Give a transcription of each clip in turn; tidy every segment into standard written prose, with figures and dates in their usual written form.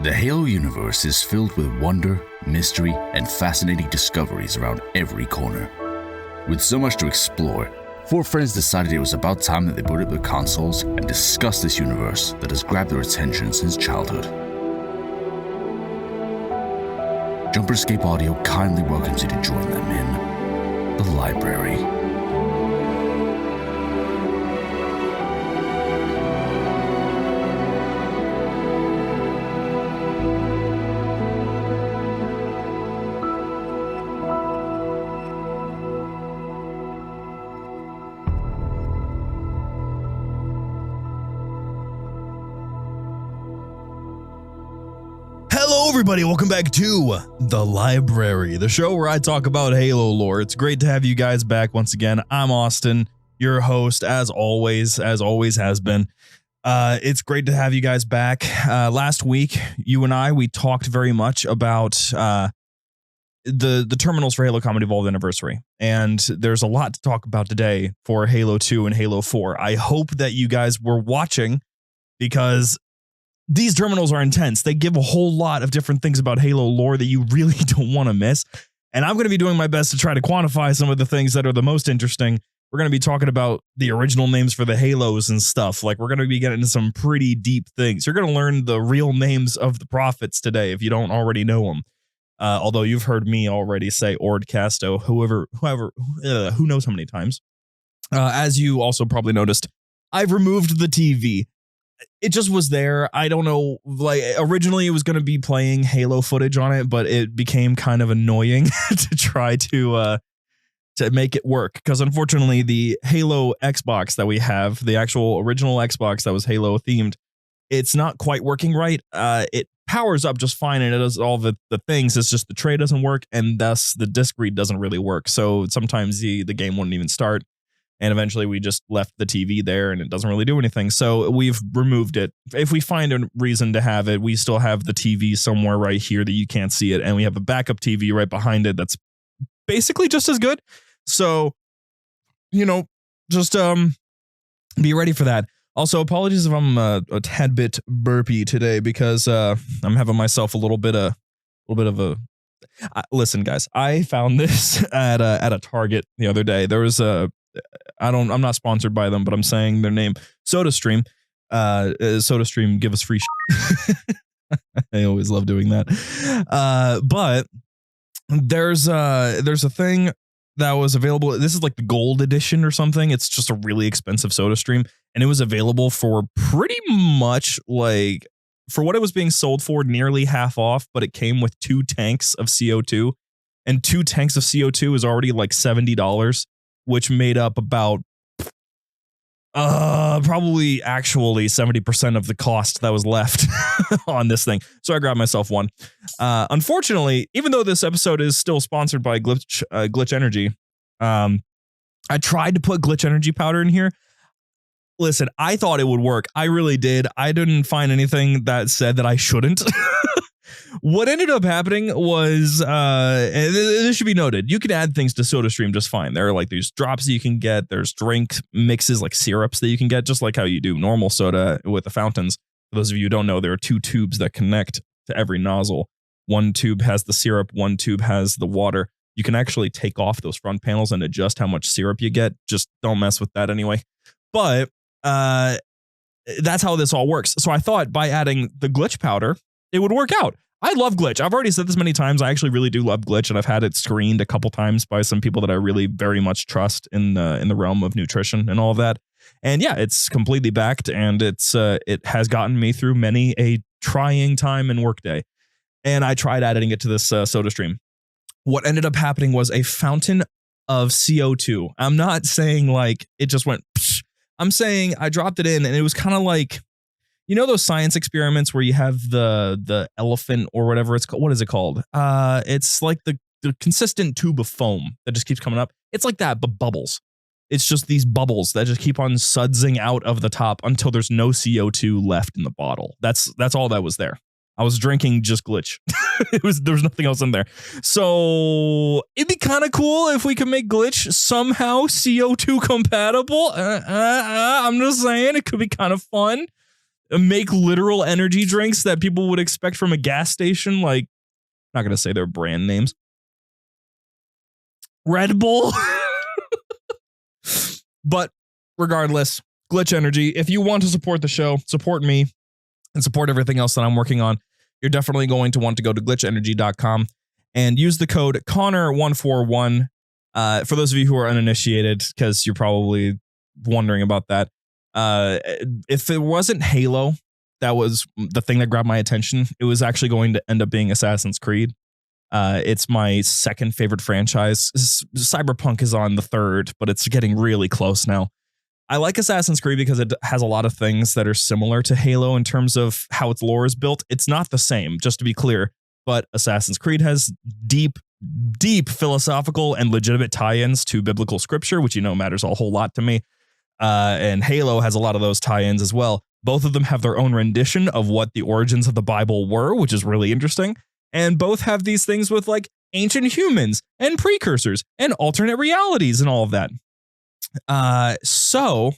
The Halo universe is filled with wonder, mystery, and fascinating discoveries around every corner. With so much to explore, four friends decided it was about time that they booted up their consoles and discussed this universe that has grabbed their attention since childhood. JumperScape Audio kindly welcomes you to join them in the library. Hello everybody, welcome back to The Library, the show where I talk about Halo lore. It's great to have you guys back once again. I'm Austin, your host, as always has been. It's great to have you guys back. Last week, you and I, we talked very much about the terminals for Halo Combat Evolved Anniversary, and there's a lot to talk about today for Halo 2 and Halo 4. I hope that you guys were watching, because these terminals are intense. They give a whole lot of different things about Halo lore that you really don't want to miss. And I'm going to be doing my best to try to quantify some of the things that are the most interesting. We're going to be talking about the original names for the Halos and stuff. Like, we're going to be getting into some pretty deep things. You're going to learn the real names of the prophets today if you don't already know them. Although you've heard me already say Ordcasto, who knows how many times. As you also probably noticed, I've removed the TV. It just was there. I don't know, like, originally it was going to be playing Halo footage on it, but it became kind of annoying to try to make it work, because unfortunately the Halo Xbox that we have, the actual original Xbox that was Halo themed, it's not quite working right. It powers up just fine and it does all the things. It's just the tray doesn't work, and thus the disc read doesn't really work. So sometimes the game wouldn't even start. And eventually we just left the TV there and it doesn't really do anything. So we've removed it. If we find a reason to have it, we still have the TV somewhere right here that you can't see it. And we have a backup TV right behind it that's basically just as good. So, you know, just be ready for that. Also, apologies if I'm a tad bit burpy today, because I'm having myself a little bit of a... listen, guys, I found this at a Target the other day. There was I'm not sponsored by them, but I'm saying their name, SodaStream. SodaStream, give us free shit. I always love doing that. But there's a thing that was available. This is like the gold edition or something. It's just a really expensive SodaStream, and it was available for pretty much, like, for what it was being sold for, nearly half off, but it came with 2 tanks of CO2, and 2 tanks of CO2 is already like $70. Which made up about probably actually 70% of the cost that was left on this thing. So I grabbed myself one. Unfortunately, even though this episode is still sponsored by Glitch Energy, I tried to put Glitch Energy powder in here. Listen, I thought it would work. I really did. I didn't find anything that said that I shouldn't. What ended up happening was, and this should be noted, you can add things to SodaStream just fine. There are like these drops that you can get. There's drink mixes, like syrups that you can get, just like how you do normal soda with the fountains. For those of you who don't know, there are 2 tubes that connect to every nozzle. One tube has the syrup, one tube has the water. You can actually take off those front panels and adjust how much syrup you get. Just don't mess with that anyway. But that's how this all works. So I thought by adding the glitch powder, it would work out. I love Glitch. I've already said this many times. I actually really do love Glitch, and I've had it screened a couple times by some people that I really very much trust in the realm of nutrition and all of that. And yeah, it's completely backed, and it has gotten me through many a trying time and workday. And I tried adding it to this SodaStream. What ended up happening was a fountain of CO2. I'm not saying like it just went psh. I'm saying I dropped it in, and it was kind of like, you know those science experiments where you have the elephant or whatever it's called? What is it called? It's like the consistent tube of foam that just keeps coming up. It's like that, but bubbles. It's just these bubbles that just keep on sudsing out of the top until there's no CO2 left in the bottle. That's all that was there. I was drinking just Glitch. There was nothing else in there. So it'd be kind of cool if we could make Glitch somehow CO2 compatible. I'm just saying, it could be kind of fun. make literal energy drinks that people would expect from a gas station. Like, not going to say their brand names. Red Bull. But regardless, Glitch Energy, if you want to support the show, support me, and support everything else that I'm working on, you're definitely going to want to go to glitchenergy.com and use the code Connor141. For those of you who are uninitiated, because you're probably wondering about that, if it wasn't Halo, that was the thing that grabbed my attention. It was actually going to end up being Assassin's Creed. It's my second favorite franchise. Cyberpunk is on the third, but it's getting really close now. I like Assassin's Creed because it has a lot of things that are similar to Halo in terms of how its lore is built. It's not the same, just to be clear, but Assassin's Creed has deep philosophical and legitimate tie-ins to biblical scripture, which matters a whole lot to me. And Halo has a lot of those tie-ins as well. Both of them have their own rendition of what the origins of the Bible were, which is really interesting. And both have these things with like ancient humans and precursors and alternate realities and all of that. So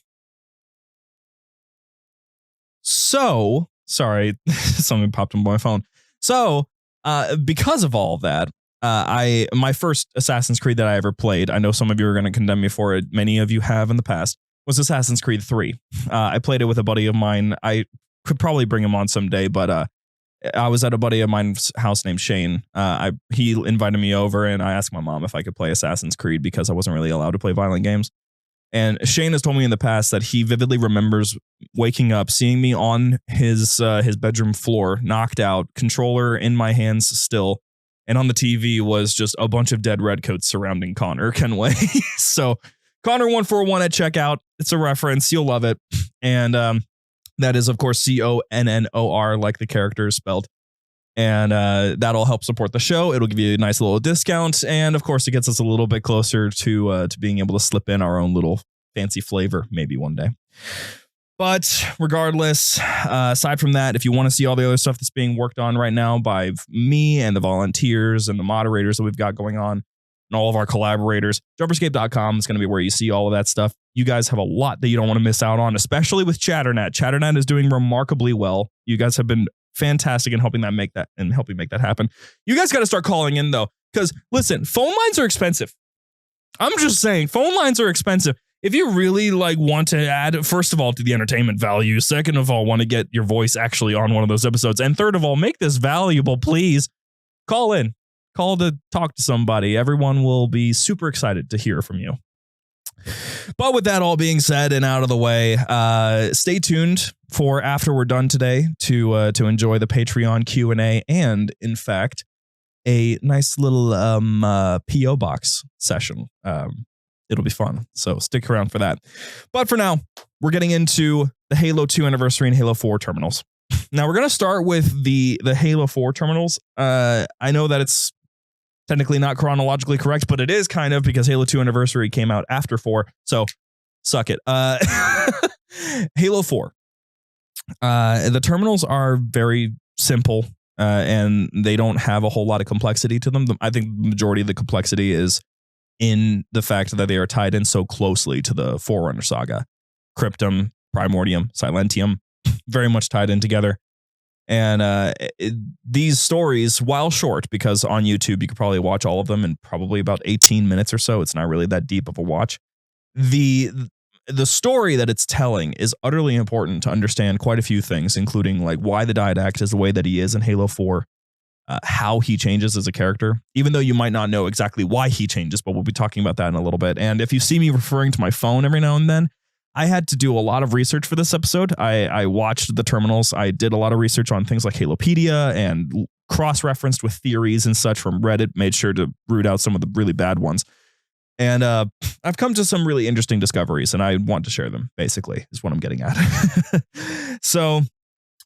sorry, something popped on my phone. So, because of all of that, my first Assassin's Creed that I ever played, I know some of you are going to condemn me for it. Many of you have in the past, was Assassin's Creed 3. I played it with a buddy of mine. I could probably bring him on someday, but, I was at a buddy of mine's house named Shane. He invited me over and I asked my mom if I could play Assassin's Creed because I wasn't really allowed to play violent games. And Shane has told me in the past that he vividly remembers waking up, seeing me on his bedroom floor, knocked out, controller in my hands still, and on the TV was just a bunch of dead redcoats surrounding Connor Kenway. So Connor141 at checkout. It's a reference. You'll love it. And that is, of course, CONNOR, like the character is spelled. And that'll help support the show. It'll give you a nice little discount. And, of course, it gets us a little bit closer to being able to slip in our own little fancy flavor maybe one day. But regardless, aside from that, if you want to see all the other stuff that's being worked on right now by me and the volunteers and the moderators that we've got going on and all of our collaborators, JumperScape.com is going to be where you see all of that stuff. You guys have a lot that you don't want to miss out on, especially with Chatternet. Chatternet is doing remarkably well. You guys have been fantastic in helping make that happen. You guys got to start calling in though, because listen, phone lines are expensive. I'm just saying, phone lines are expensive. If you really want to add, first of all, to the entertainment value, second of all, want to get your voice actually on one of those episodes, and third of all, make this valuable, please call in. Call to talk to somebody. Everyone will be super excited to hear from you. But with that all being said and out of the way, stay tuned for after we're done today to enjoy the Patreon Q&A and, in fact, a nice little PO box session. It'll be fun, so stick around for that. But for now, we're getting into the Halo 2 anniversary and Halo 4 terminals. Now, we're going to start with the Halo 4 terminals. I know that it's technically not chronologically correct, but it is kind of, because Halo 2 anniversary came out after 4, so suck it. Halo 4. The terminals are very simple, and they don't have a whole lot of complexity to them. I think the majority of the complexity is in the fact that they are tied in so closely to the Forerunner saga. Cryptum, Primordium, Silentium, very much tied in together. And these stories, while short, because on YouTube you could probably watch all of them in probably about 18 minutes or so, it's not really that deep of a watch. The story that it's telling is utterly important to understand quite a few things, including why the Didact is the way that he is in Halo 4, how he changes as a character, even though you might not know exactly why he changes, but we'll be talking about that in a little bit. And if you see me referring to my phone every now and then, I had to do a lot of research for this episode. I watched the terminals. I did a lot of research on things like Halopedia and cross-referenced with theories and such from Reddit, made sure to root out some of the really bad ones. And I've come to some really interesting discoveries, and I want to share them, basically, is what I'm getting at. So,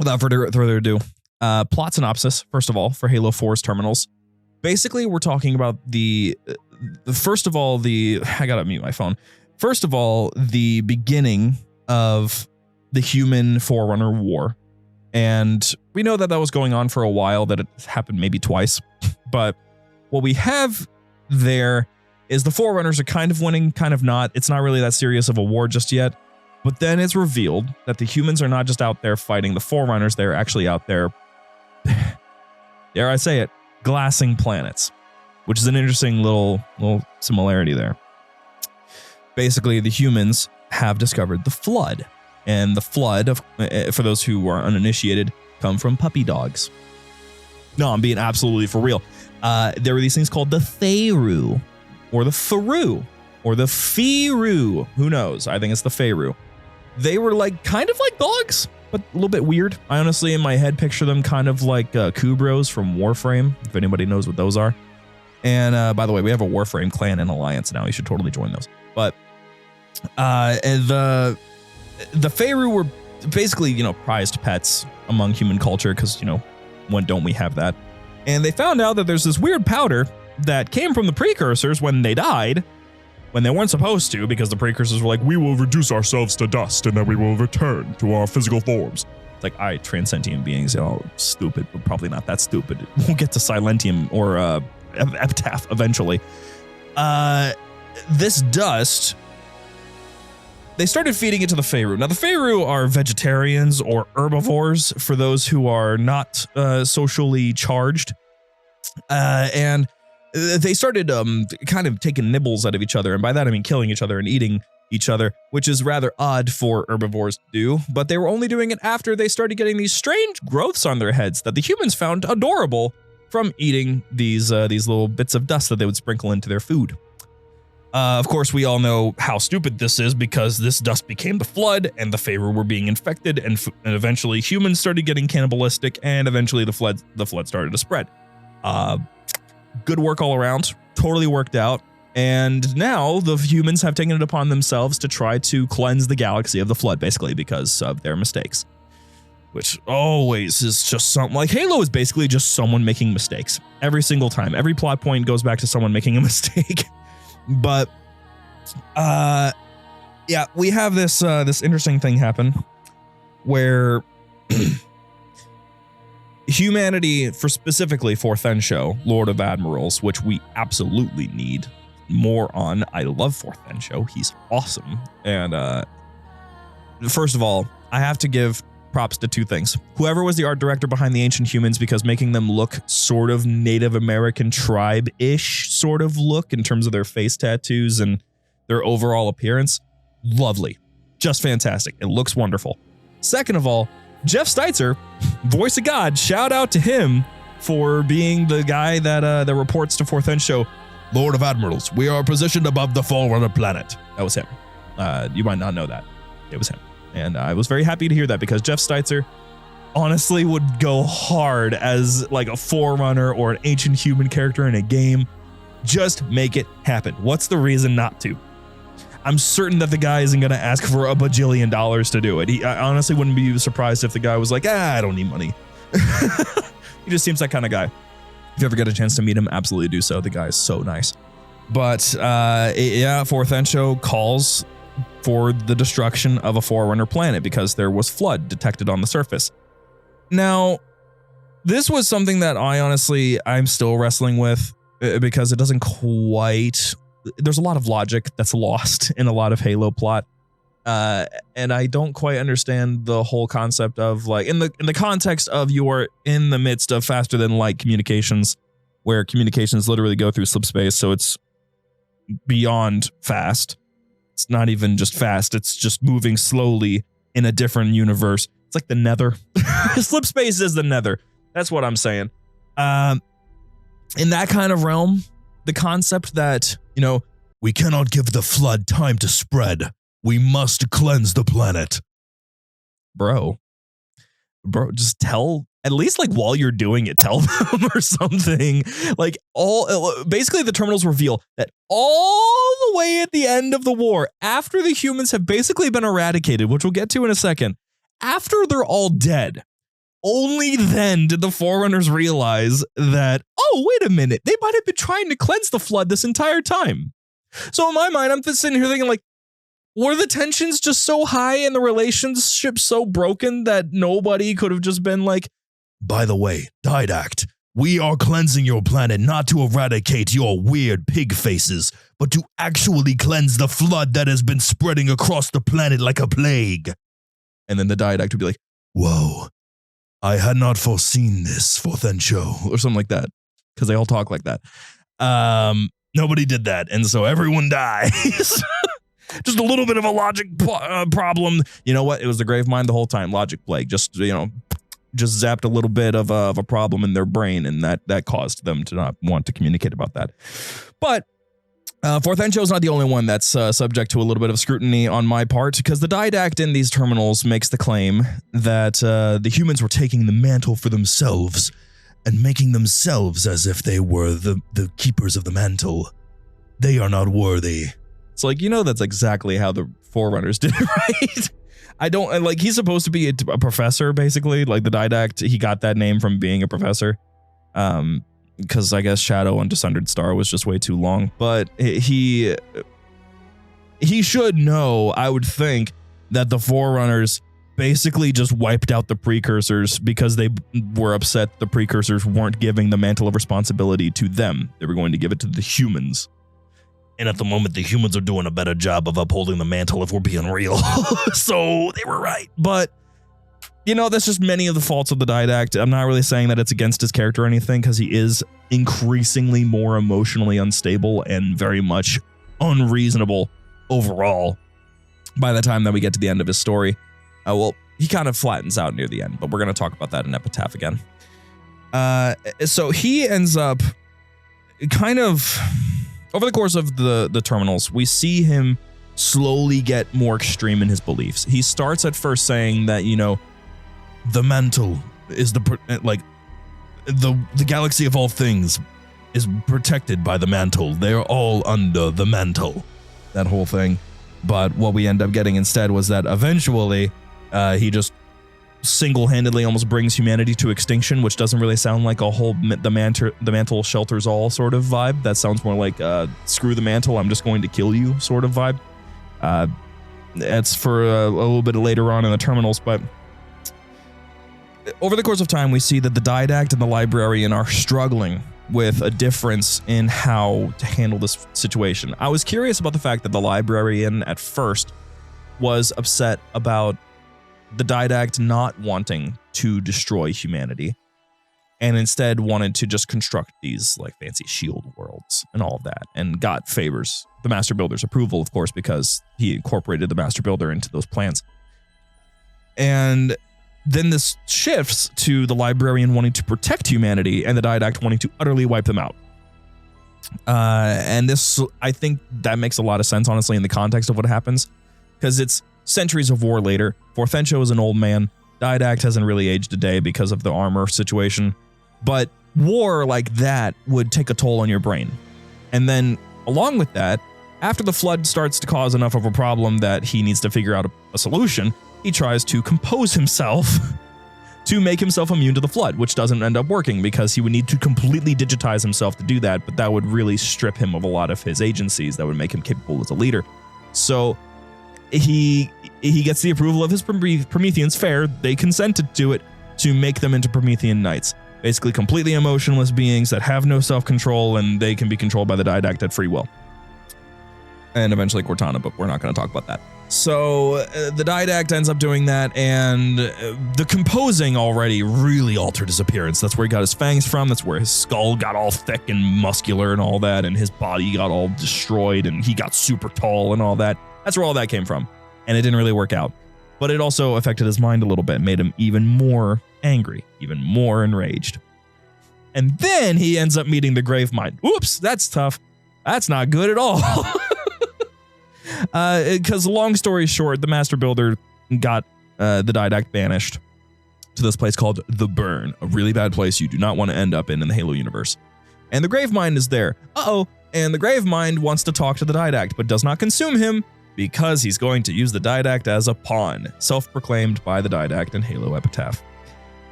without further ado, plot synopsis, first of all, for Halo 4's terminals. Basically, we're talking about I gotta mute my phone. First of all, the beginning of the human Forerunner War. And we know that was going on for a while, that it happened maybe twice. But what we have there is the Forerunners are kind of winning, kind of not. It's not really that serious of a war just yet. But then it's revealed that the humans are not just out there fighting the Forerunners, they're actually out there, dare I say it, glassing planets, which is an interesting little similarity there. Basically, the humans have discovered the flood. And the flood, for those who are uninitiated, come from puppy dogs. No, I'm being absolutely for real. There were these things called the Theru, or the Faru, or the Firu. Who knows? I think it's the Faru. They were kind of like dogs, but a little bit weird. I honestly, in my head, picture them kind of like Kubros from Warframe, if anybody knows what those are. And by the way, we have a Warframe clan and alliance now. You should totally join those. But the Faru were basically, prized pets among human culture because, when don't we have that? And they found out that there's this weird powder that came from the precursors when they died, when they weren't supposed to, because the precursors were like, we will reduce ourselves to dust and then we will return to our physical forms. It's like, all right, transcendent beings, stupid, but probably not that stupid. We'll get to Silentium or Epitaph eventually. This dust, they started feeding it to the Faru. Now, the Faru are vegetarians or herbivores for those who are not socially charged. And they started kind of taking nibbles out of each other. And by that, I mean killing each other and eating each other, which is rather odd for herbivores to do. But they were only doing it after they started getting these strange growths on their heads that the humans found adorable from eating these little bits of dust that they would sprinkle into their food. Of course, we all know how stupid this is because this dust became the flood and the Faru were being infected and eventually humans started getting cannibalistic and eventually the flood started to spread. Good work all around, totally worked out. And now the humans have taken it upon themselves to try to cleanse the galaxy of the flood, basically because of their mistakes. Which always is just something like Halo is basically just someone making mistakes every single time. Every plot point goes back to someone making a mistake. But yeah, we have this interesting thing happen where humanity, specifically for Thensho, Lord of Admirals, which we absolutely need more on. I love Fourth Thensho. He's awesome. And first of all, I have to give props to two things. Whoever was the art director behind the Ancient Humans, because making them look sort of Native American tribe-ish sort of look in terms of their face tattoos and their overall appearance, lovely. Just fantastic. It looks wonderful. Second of all, Jeff Steitzer, voice of God, shout out to him for being the guy that reports to Fourth Thensho, Lord of Admirals, we are positioned above the Forerunner planet. That was him. You might not know that. It was him. And I was very happy to hear that because Jeff Steitzer honestly would go hard as like a Forerunner or an ancient human character in a game. Just make it happen. What's the reason not to? I'm certain that the guy isn't going to ask for $1 bajillion to do it. I honestly wouldn't be surprised if the guy was like, I don't need money. He just seems that kind of guy. If you ever get a chance to meet him, absolutely do so. The guy is so nice. But yeah, Fourth Thensho calls for the destruction of a Forerunner planet because there was flood detected on the surface. Now, this was something that I'm still wrestling with because it doesn't quite... There's a lot of logic that's lost in a lot of Halo plot. And I don't quite understand the whole concept of like, in the context of you're in the midst of faster than light communications, where communications literally go through slip space, so it's beyond fast. It's not even just fast, it's just moving slowly in a different universe. It's like the Nether. Slip space is the Nether. That's what I'm saying. In that kind of realm, the concept that, we cannot give the flood time to spread. We must cleanse the planet. Bro, just tell, at least like while you're doing it, tell them or something. Like basically the terminals reveal that all the way at the end of the war, after the humans have basically been eradicated, which we'll get to in a second, after they're all dead, only then did the Forerunners realize that, oh, wait a minute, they might have been trying to cleanse the flood this entire time. So in my mind, I'm just sitting here thinking like, were the tensions just so high and the relationship so broken that nobody could have just been like, by the way, Didact, We are cleansing your planet not to eradicate your weird pig faces, but to actually cleanse the flood that has been spreading across the planet like a plague. And then the Didact would be like, whoa, I had not foreseen this, Forthencho. or something like that, because they all talk like that. Nobody did that, and so everyone dies. Just a little bit of a logic problem. You know what? It was the Gravemind the whole time. Logic plague. Just zapped a little bit of a problem in their brain, and that caused them to not want to communicate about that. But Forthencho is not the only one that's subject to a little bit of scrutiny on my part, because the Didact in these terminals makes the claim that the humans were taking the mantle for themselves and making themselves as if they were the keepers of the mantle. They are not worthy. It's like, that's exactly how the Forerunners did it, right? I don't, like, he's supposed to be a professor, basically. Like, the Didact, he got that name from being a professor. Because I guess Shadow on Descended Star was just way too long. But he should know, I would think, that the Forerunners basically just wiped out the precursors because they were upset the precursors weren't giving the mantle of responsibility to them. They were going to give it to the humans. And at the moment, the humans are doing a better job of upholding the mantle, if we're being real. So they were right. But, that's just many of the faults of the Didact. I'm not really saying that it's against his character or anything, because he is increasingly more emotionally unstable and very much unreasonable overall by the time that we get to the end of his story. Well, he kind of flattens out near the end, but we're going to talk about that in Epitaph again. So he ends up kind of... Over the course of the terminals, we see him slowly get more extreme in his beliefs. He starts at first saying that, the mantle is the galaxy of all things is protected by the mantle. They're all under the mantle. That whole thing. But what we end up getting instead was that eventually he just single-handedly almost brings humanity to extinction, which doesn't really sound like a whole the mantle shelters all sort of vibe. That sounds more like screw the mantle, I'm just going to kill you sort of vibe. That's for a little bit later on in the terminals, but over the course of time, we see that the Didact and the Librarian are struggling with a difference in how to handle this situation. I was curious about the fact that the Librarian at first was upset about the Didact not wanting to destroy humanity, and instead wanted to just construct these like fancy shield worlds and all of that, and got favors the Master Builder's approval, of course, because he incorporated the Master Builder into those plans. And then this shifts to the Librarian wanting to protect humanity and the Didact wanting to utterly wipe them out. And this, I think that makes a lot of sense, honestly, in the context of what happens, because it's centuries of war later. Forthencho is an old man. Didact hasn't really aged a day because of the armor situation. But war like that would take a toll on your brain. And then, along with that, after the flood starts to cause enough of a problem that he needs to figure out a solution, he tries to compose himself to make himself immune to the flood, which doesn't end up working because he would need to completely digitize himself to do that, but that would really strip him of a lot of his agencies that would make him capable as a leader. So he gets the approval of his Prometheans, fair. They consented to it to make them into Promethean knights. Basically completely emotionless beings that have no self-control, and they can be controlled by the Didact at free will. And eventually Cortana, but we're not going to talk about that. So the Didact ends up doing that, and the composing already really altered his appearance. That's where he got his fangs from. That's where his skull got all thick and muscular and all that, and his body got all destroyed, and he got super tall and all that. That's where all that came from, and it didn't really work out. But it also affected his mind a little bit, made him even more angry, even more enraged. And then he ends up meeting the Gravemind. Oops, that's tough. That's not good at all. Because long story short, the Master Builder got the Didact banished to this place called The Burn, a really bad place you do not want to end up in the Halo universe. And the Gravemind is there. And the Gravemind wants to talk to the Didact, but does not consume him because he's going to use the Didact as a pawn, self-proclaimed by the Didact in Halo Epitaph.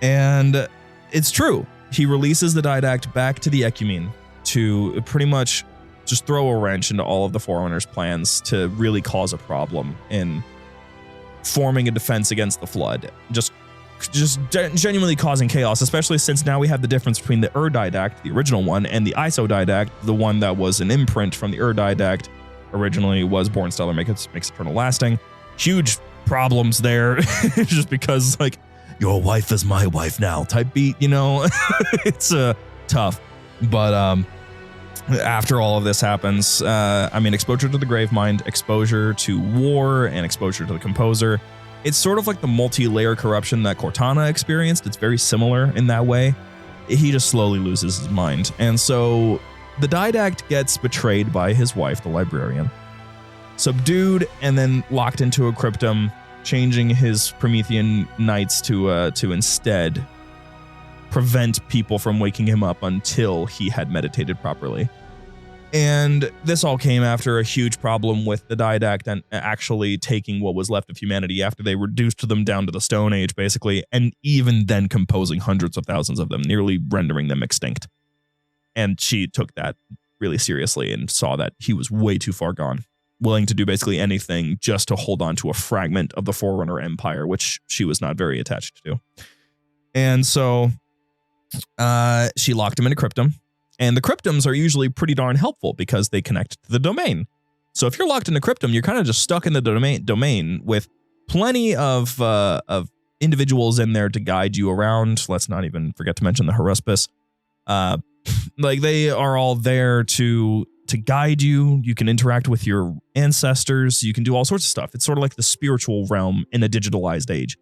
And it's true. He releases the Didact back to the Ecumene to pretty much just throw a wrench into all of the Forerunners' plans to really cause a problem in forming a defense against the Flood. Just just genuinely causing chaos, especially since now we have the difference between the Didact, the original one, and the Isodidact, the one that was an imprint from the Didact, originally was Born Stellar, makes Eternal Lasting. Huge problems there, just because, like, your wife is my wife now type beat, you know? It's tough. But after all of this happens, I mean, exposure to the Gravemind, exposure to War, and exposure to the Composer. It's sort of like the multi-layer corruption that Cortana experienced. It's very similar in that way. He just slowly loses his mind. And so the Didact gets betrayed by his wife, the Librarian, subdued, and then locked into a cryptum, changing his Promethean Knights to instead prevent people from waking him up until he had meditated properly. And this all came after a huge problem with the Didact and actually taking what was left of humanity after they reduced them down to the Stone Age, basically, and even then composing hundreds of thousands of them, nearly rendering them extinct. And she took that really seriously and saw that he was way too far gone, willing to do basically anything just to hold on to a fragment of the Forerunner Empire, which she was not very attached to. And so she locked him in a cryptum. And the cryptums are usually pretty darn helpful because they connect to the domain. So if you're locked in a cryptum, you're kind of just stuck in the domain with plenty of individuals in there to guide you around. Let's not even forget to mention the Haruspis. Like, they are all there to guide you. You can interact with your ancestors. You can do all sorts of stuff. It's sort of like the spiritual realm in a digitalized age.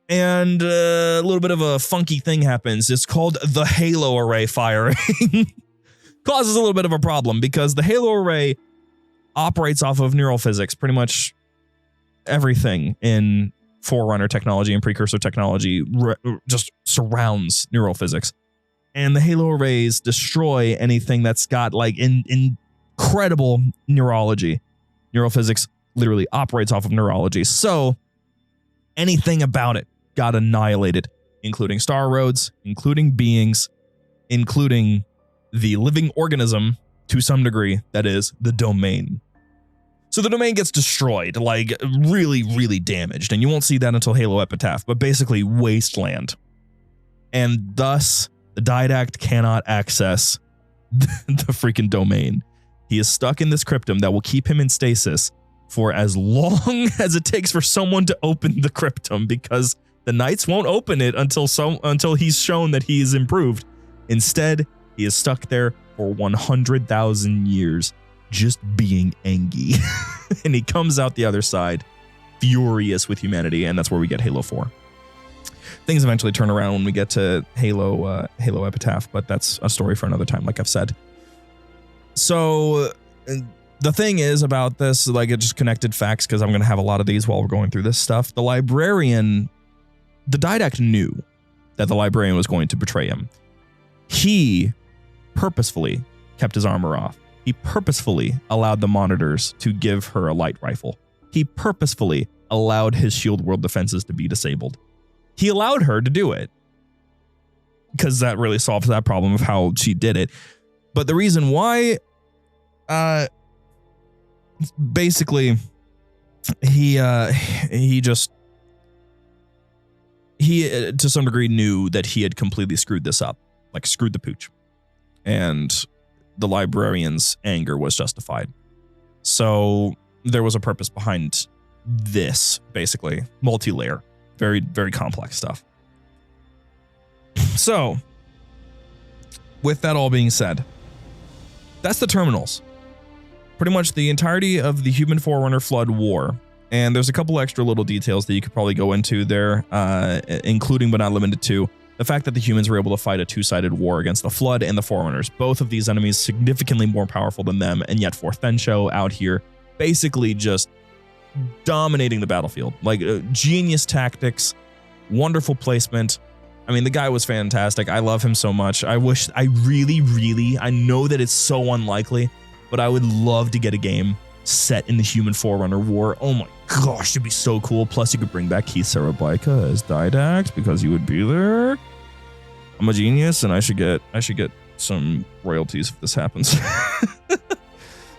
And a little bit of a funky thing happens. It's called the Halo Array firing. Causes a little bit of a problem because the Halo Array operates off of neural physics. Pretty much everything in Forerunner technology and Precursor technology just surrounds neural physics. And the Halo Arrays destroy anything that's got like incredible neurology. Neural physics literally operates off of neurology. So anything about it got annihilated, including star roads, including beings, including the living organism to some degree, that is the domain. So the domain gets destroyed, like really, really damaged. And you won't see that until Halo Epitaph, but basically wasteland. And thus, the Didact cannot access the freaking domain. He is stuck in this cryptum that will keep him in stasis for as long as it takes for someone to open the cryptum, because the Knights won't open it until he's shown that he is improved. Instead, he is stuck there for 100,000 years, just being angry. And he comes out the other side furious with humanity, and that's where we get Halo 4. Things eventually turn around when we get to Halo Epitaph, but that's a story for another time, like I've said. So the thing is about this, like, it just connected facts, because I'm going to have a lot of these while we're going through this stuff. The Didact knew that the Librarian was going to betray him. He purposefully kept his armor off. He purposefully allowed the monitors to give her a light rifle. He purposefully allowed his shield world defenses to be disabled. He allowed her to do it because that really solves that problem of how she did it. But the reason why, basically, he to some degree knew that he had completely screwed this up, like screwed the pooch, and the Librarian's anger was justified. So there was a purpose behind this, basically multi-layer, very, very complex stuff. So with that all being said, that's the terminals. Pretty much the entirety of the Human Forerunner Flood War. And there's a couple extra little details that you could probably go into there, including but not limited to the fact that the humans were able to fight a two-sided war against the Flood and the Forerunners. Both of these enemies significantly more powerful than them, and yet Forthensho out here basically just dominating the battlefield. Like, genius tactics, wonderful placement. I mean, the guy was fantastic. I love him so much. I know that it's so unlikely, but I would love to get a game set in the Human Forerunner War. Oh my gosh, it'd be so cool. Plus, you could bring back Keith Sarabaika as Didact because he would be there. I'm a genius, and I should get some royalties if this happens.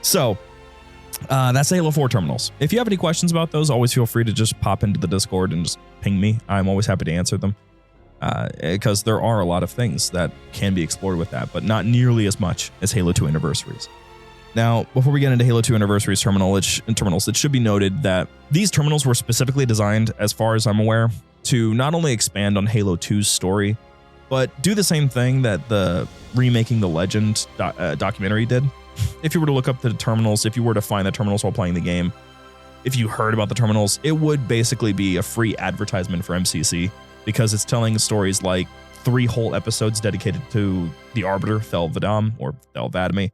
So, That's the Halo 4 terminals. If you have any questions about those, always feel free to just pop into the Discord and just ping me. I'm always happy to answer them because there are a lot of things that can be explored with that, but not nearly as much as Halo 2 Anniversaries. Now, before we get into Halo 2 Anniversaries terminals, it should be noted that these terminals were specifically designed, as far as I'm aware, to not only expand on Halo 2's story, but do the same thing that the Remaking the Legend documentary did. If you were to look up the terminals, if you were to find the terminals while playing the game, if you heard about the terminals, it would basically be a free advertisement for MCC because it's telling stories like 3 whole episodes dedicated to the Arbiter, Thel Vadam, or Thel Vadami.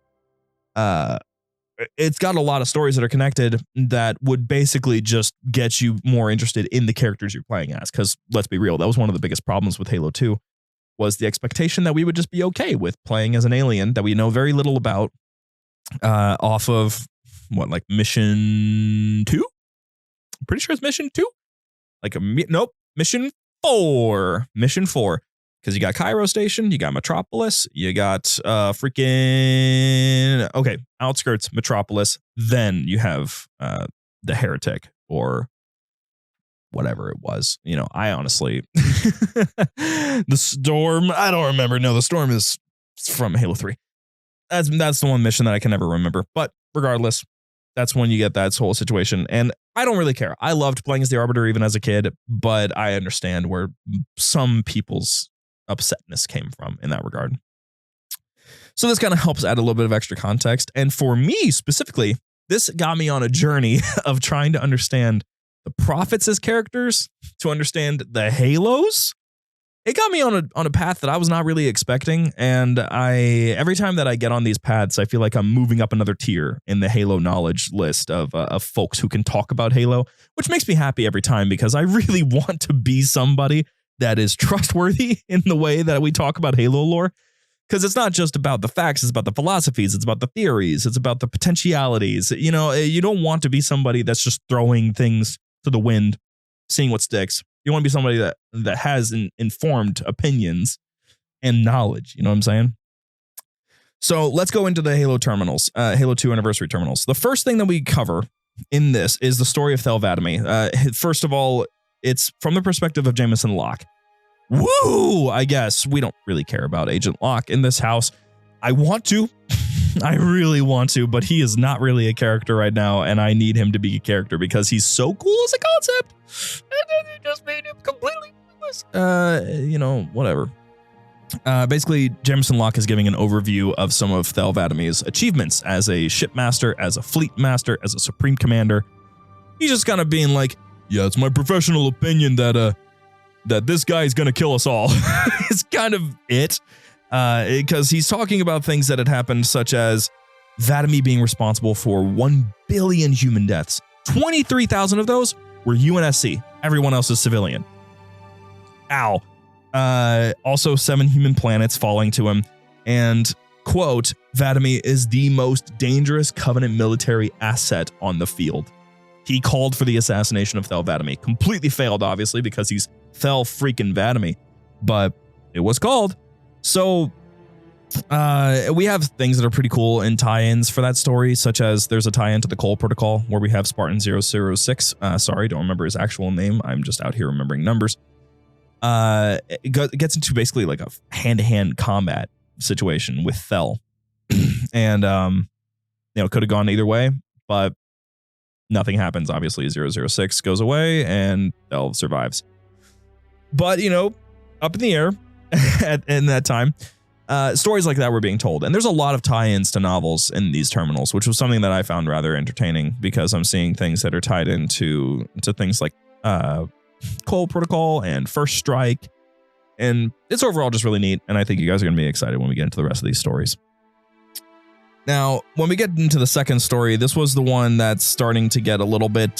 It's got a lot of stories that are connected that would basically just get you more interested in the characters you're playing as. Because let's be real, that was one of the biggest problems with Halo 2 was the expectation that we would just be okay with playing as an alien that we know very little about off of like mission 2? I'm pretty sure it's mission 2. Mission 4. Mission 4. Because you got Cairo Station, you got Metropolis, you got outskirts Metropolis, then you have the Heretic or whatever it was. I honestly the Storm, I don't remember. No, the Storm is from Halo 3. That's the one mission that I can never remember. But regardless, that's when you get that whole situation. And I don't really care. I loved playing as the Arbiter even as a kid, but I understand where some people's upsetness came from in that regard. So this kind of helps add a little bit of extra context. And for me specifically, this got me on a journey of trying to understand the Prophets as characters, to understand the Halos. It got me on a path that I was not really expecting. And every time that I get on these paths, I feel like I'm moving up another tier in the Halo knowledge list of folks who can talk about Halo, which makes me happy every time because I really want to be somebody that is trustworthy in the way that we talk about Halo lore. Because it's not just about the facts, it's about the philosophies, it's about the theories, it's about the potentialities. You don't want to be somebody that's just throwing things to the wind, seeing what sticks. You want to be somebody that has informed opinions and knowledge. You know what I'm saying? So let's go into the Halo terminals, Halo 2 Anniversary terminals. The first thing that we cover in this is the story of Thel Vadami. First of all, it's from the perspective of Jameson Locke. Woo! I guess we don't really care about Agent Locke in this house. I want to. I really want to, but he is not really a character right now, and I need him to be a character because he's so cool as a concept. And then they just made him completely useless. Whatever. Basically, Jameson Locke is giving an overview of some of Thel Vadami's achievements as a shipmaster, as a fleet master, as a supreme commander. He's just kind of being like, yeah, it's my professional opinion that this guy is going to kill us all. It's kind of it. Because he's talking about things that had happened, such as Vadami being responsible for 1 billion human deaths. 23,000 of those were UNSC. Everyone else is civilian. Ow. Also 7 human planets falling to him. And, quote, Vadami is the most dangerous Covenant military asset on the field. He called for the assassination of Thel Vadami. Completely failed, obviously, because he's Thel freaking Vadami. But it was called. So we have things that are pretty cool in tie-ins for that story, such as there's a tie-in to the Cole Protocol where we have Spartan 006. Sorry, don't remember his actual name. I'm just out here remembering numbers. It gets into basically like a hand-to-hand combat situation with Thel. And, could have gone either way, but nothing happens. Obviously, 006 goes away and Thel survives. But, up in the air in that time, stories like that were being told. And there's a lot of tie-ins to novels in these terminals, which was something that I found rather entertaining because I'm seeing things that are tied into things like Cole Protocol and First Strike. And it's overall just really neat. And I think you guys are going to be excited when we get into the rest of these stories. Now, when we get into the second story, this was the one that's starting to get a little bit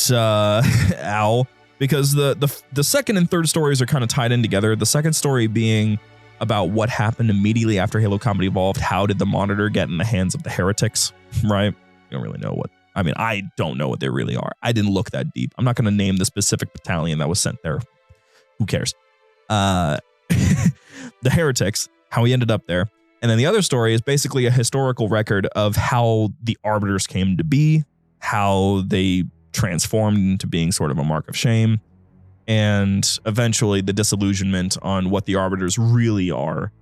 because the second and third stories are kind of tied in together. The second story being about what happened immediately after Halo Combat Evolved. How did the Monitor get in the hands of the heretics, right? You don't really know what. I mean, I don't know what they really are. I didn't look that deep. I'm not going to name the specific battalion that was sent there. Who cares? The heretics, how he ended up there. And then the other story is basically a historical record of how the Arbiters came to be how they transformed into being sort of a mark of shame, and eventually the disillusionment on what the Arbiters really are,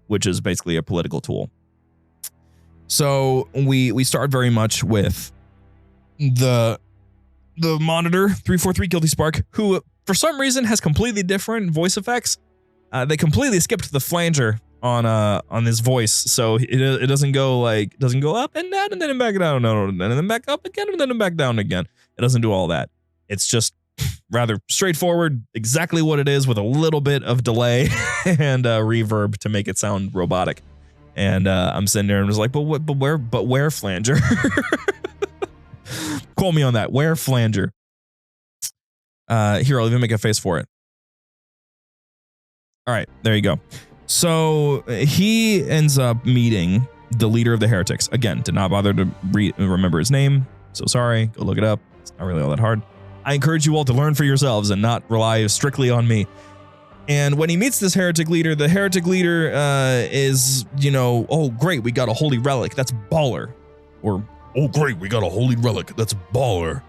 which is basically a political tool. So we start very much with the Monitor 343 Guilty Spark, who for some reason has completely different voice effects. They completely skipped the flanger on his voice, so it doesn't go up and down and then back down, and then back up again and then back down again. It doesn't do all that. It's just rather straightforward, exactly what it is, with a little bit of delay and reverb to make it sound robotic. And I'm sitting there and was like, but where flanger? Quote me on that. Where flanger? Here, I'll even make a face for it. All right, there you go. So he ends up meeting the leader of the heretics. Again, did not bother to remember his name. So sorry, go look it up. It's not really all that hard. I encourage you all to learn for yourselves and not rely strictly on me. And when he meets this heretic leader, the heretic leader is, oh, great, we got a holy relic. That's baller. Or, oh, great, we got a holy relic. That's baller.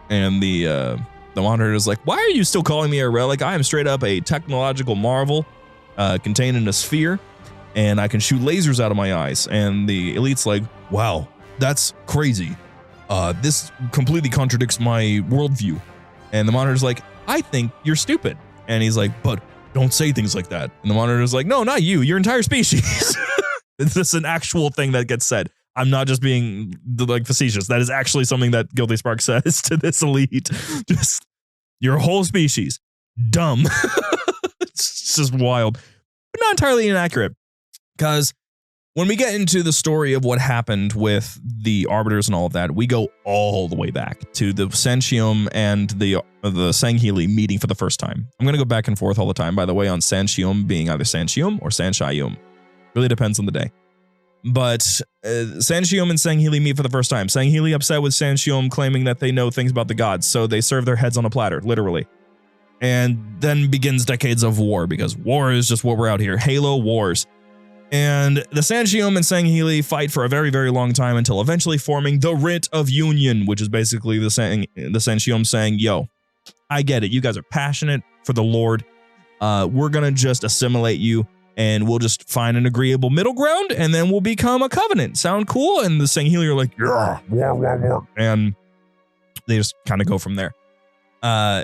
And the Monitor is like, why are you still calling me a relic? I am straight up a technological marvel contained in a sphere, and I can shoot lasers out of my eyes. And the elite's like, wow, that's crazy. This completely contradicts my worldview. And the Monitor's like, I think you're stupid. And he's like, but don't say things like that. And the Monitor's like, no, not you, your entire species. It's just an actual thing that gets said. I'm not just being facetious. That is actually something that Guilty Spark says to this elite. Just your whole species, dumb. It's just wild, but not entirely inaccurate. Because when we get into the story of what happened with the Arbiters and all of that, we go all the way back to the Sanshium and the Sangheili meeting for the first time. I'm going to go back and forth all the time, by the way, on Sanshium being either Sanshium or Sanshayum. Really depends on the day. But Sanshium and Sangheili meet for the first time. Sangheili upset with Sanshium, claiming that they know things about the gods, so they serve their heads on a platter, literally. And then begins decades of war, because war is just what we're out here. Halo wars. And the Sanshium and Sangheili fight for a very, very long time until eventually forming the Writ of Union, which is basically the Sanshium saying, yo, I get it. You guys are passionate for the Lord. We're going to just assimilate you, and we'll just find an agreeable middle ground, and then we'll become a covenant. Sound cool? And the Sangheili are like, yeah, war. And they just kind of go from there.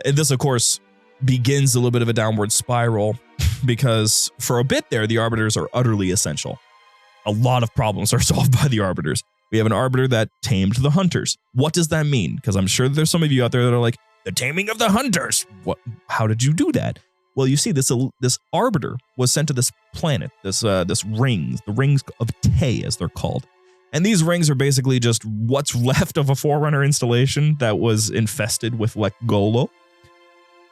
This, of course, begins a little bit of a downward spiral, because for a bit there, the Arbiters are utterly essential. A lot of problems are solved by the Arbiters. We have an Arbiter that tamed the Hunters. What does that mean? Because I'm sure there's some of you out there that are like, the taming of the Hunters. What? How did you do that? Well, you see, this Arbiter was sent to this planet, this rings, the Rings of Tay, as they're called. And these rings are basically just what's left of a Forerunner installation that was infested with Lekgolo.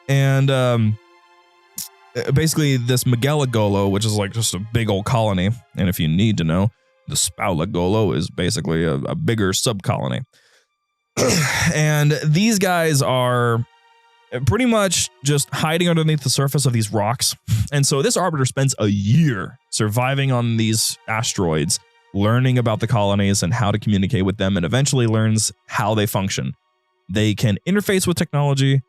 And basically this Megalagolo, which is like just a big old colony, and if you need to know, the Spaulagolo is basically a bigger sub-colony. And these guys are pretty much just hiding underneath the surface of these rocks. And so this Arbiter spends a year surviving on these asteroids, learning about the colonies and how to communicate with them, and eventually learns how they function. They can interface with technology.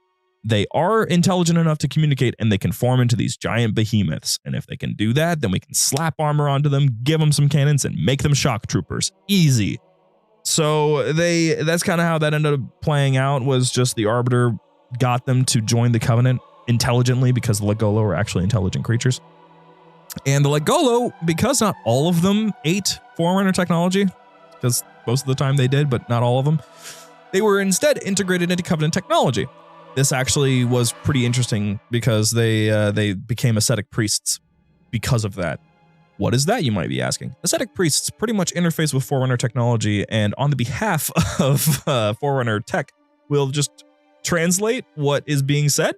They are intelligent enough to communicate, and they can form into these giant behemoths. And if they can do that, then we can slap armor onto them, give them some cannons, and make them shock troopers. Easy. So that's kind of how that ended up playing out, was just the Arbiter got them to join the Covenant intelligently, because the Lekgolo are actually intelligent creatures. And the Lekgolo, because not all of them ate Forerunner technology, because most of the time they did, but not all of them, they were instead integrated into Covenant technology. This actually was pretty interesting, because they became ascetic priests because of that. What is that, you might be asking? Ascetic priests pretty much interface with Forerunner technology, and on the behalf of Forerunner tech, will just translate what is being said.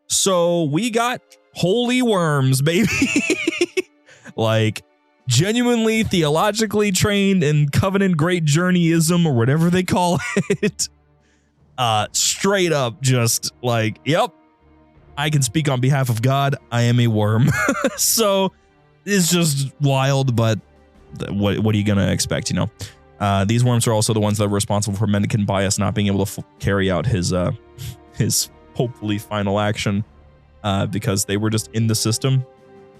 So we got holy worms, baby. Like, genuinely theologically trained in Covenant Great Journeyism, or whatever they call it. Straight up just like, yep, I can speak on behalf of God. I am a worm. So it's just wild, but what are you going to expect, you know? These worms are also the ones that are responsible for Mendican Bias not being able to carry out his hopefully final action because they were just in the system.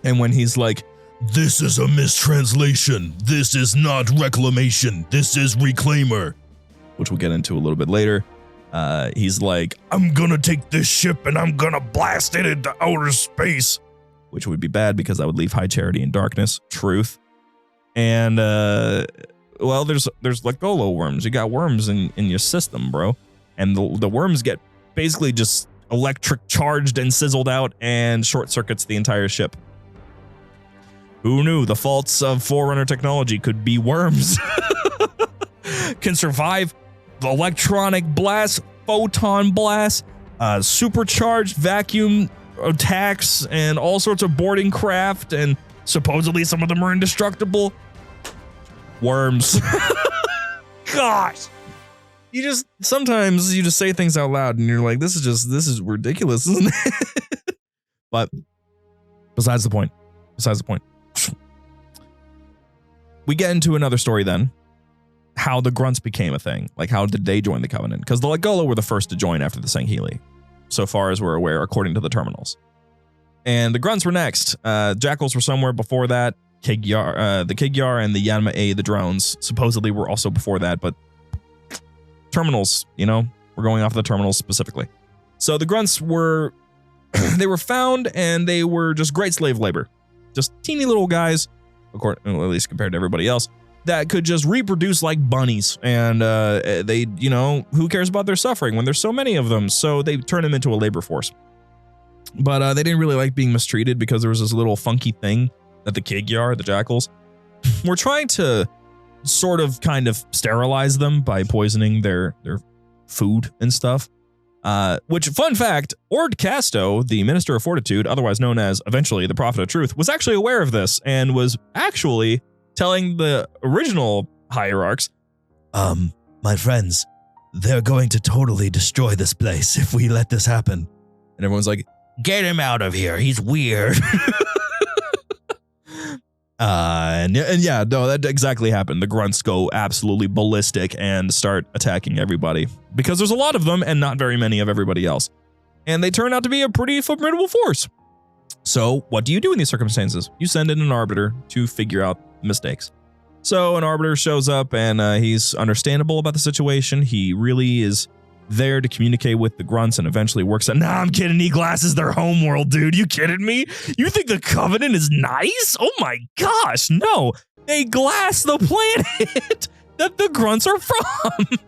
And when he's like, This is a mistranslation. This is not reclamation. This is reclaimer. Which we'll get into a little bit later. He's like, I'm gonna take this ship and I'm gonna blast it into outer space. Which would be bad because I would leave High Charity in darkness. Truth. And, well, there's like Golo worms. You got worms in your system, bro. And the worms get basically just electric charged and sizzled out and short circuits the entire ship. Who knew the faults of Forerunner technology could be worms? Can survive the electronic blast, photon blast, supercharged vacuum attacks, and all sorts of boarding craft, and supposedly some of them are indestructible. Worms. Gosh. Sometimes you just say things out loud and you're like, this is ridiculous, isn't it? But besides the point. We get into another story then. How the grunts became a thing. Like, how did they join the Covenant? Because the Legolo were the first to join after the Sangheli, so far as we're aware, according to the terminals. And the grunts were next. Jackals were somewhere before that. The Kigyar and the Yanma A, the drones, supposedly were also before that, but terminals, we're going off the terminals specifically. So the grunts were, they were found and they were just great slave labor. Just teeny little guys, at least compared to everybody else, that could just reproduce like bunnies. And they, who cares about their suffering when there's so many of them? So they turned them into a labor force. But they didn't really like being mistreated because there was this little funky thing that the Kigyar, the jackals, were trying to kind of sterilize them by poisoning their food and stuff. Which, fun fact, Ord Casto, the Minister of Fortitude, otherwise known as eventually the Prophet of Truth, was actually aware of this and was actually telling the original hierarchs, my friends, they're going to totally destroy this place if we let this happen. And everyone's like, get him out of here. He's weird. And yeah, no, that exactly happened. The grunts go absolutely ballistic and start attacking everybody because there's a lot of them and not very many of everybody else. And they turn out to be a pretty formidable force. So what do you do in these circumstances? You send in an arbiter to figure out mistakes. So an arbiter shows up and he's understandable about the situation. He really is there to communicate with the grunts and eventually works out. Nah, I'm kidding. He glasses their homeworld, dude. You kidding me? You think the Covenant is nice? Oh my gosh, no. They glass the planet that the grunts are from.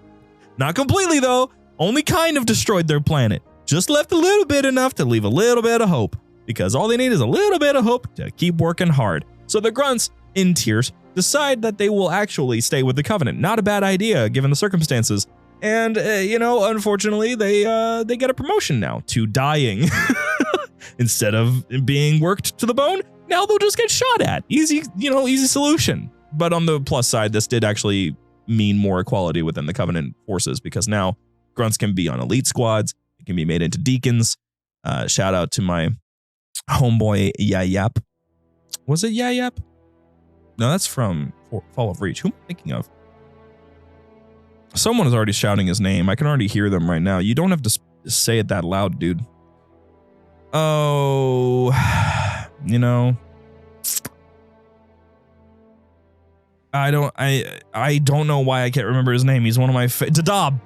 Not completely, though. Only kind of destroyed their planet. Just left a little bit enough to leave a little bit of hope. Because all they need is a little bit of hope to keep working hard. So the grunts, in tears, decide that they will actually stay with the Covenant. Not a bad idea, given the circumstances. And, unfortunately, they get a promotion now to dying. Instead of being worked to the bone, now they'll just get shot at. Easy solution. But on the plus side, this did actually mean more equality within the Covenant forces because now grunts can be on elite squads. It can be made into deacons. Shout out to my homeboy Yayap. Was it Yayap? No, that's from Fall of Reach. Who am I thinking of? Someone is already shouting his name. I can already hear them right now. You don't have to say it that loud, dude. Oh, I don't know why I can't remember his name. He's one of my Dadab.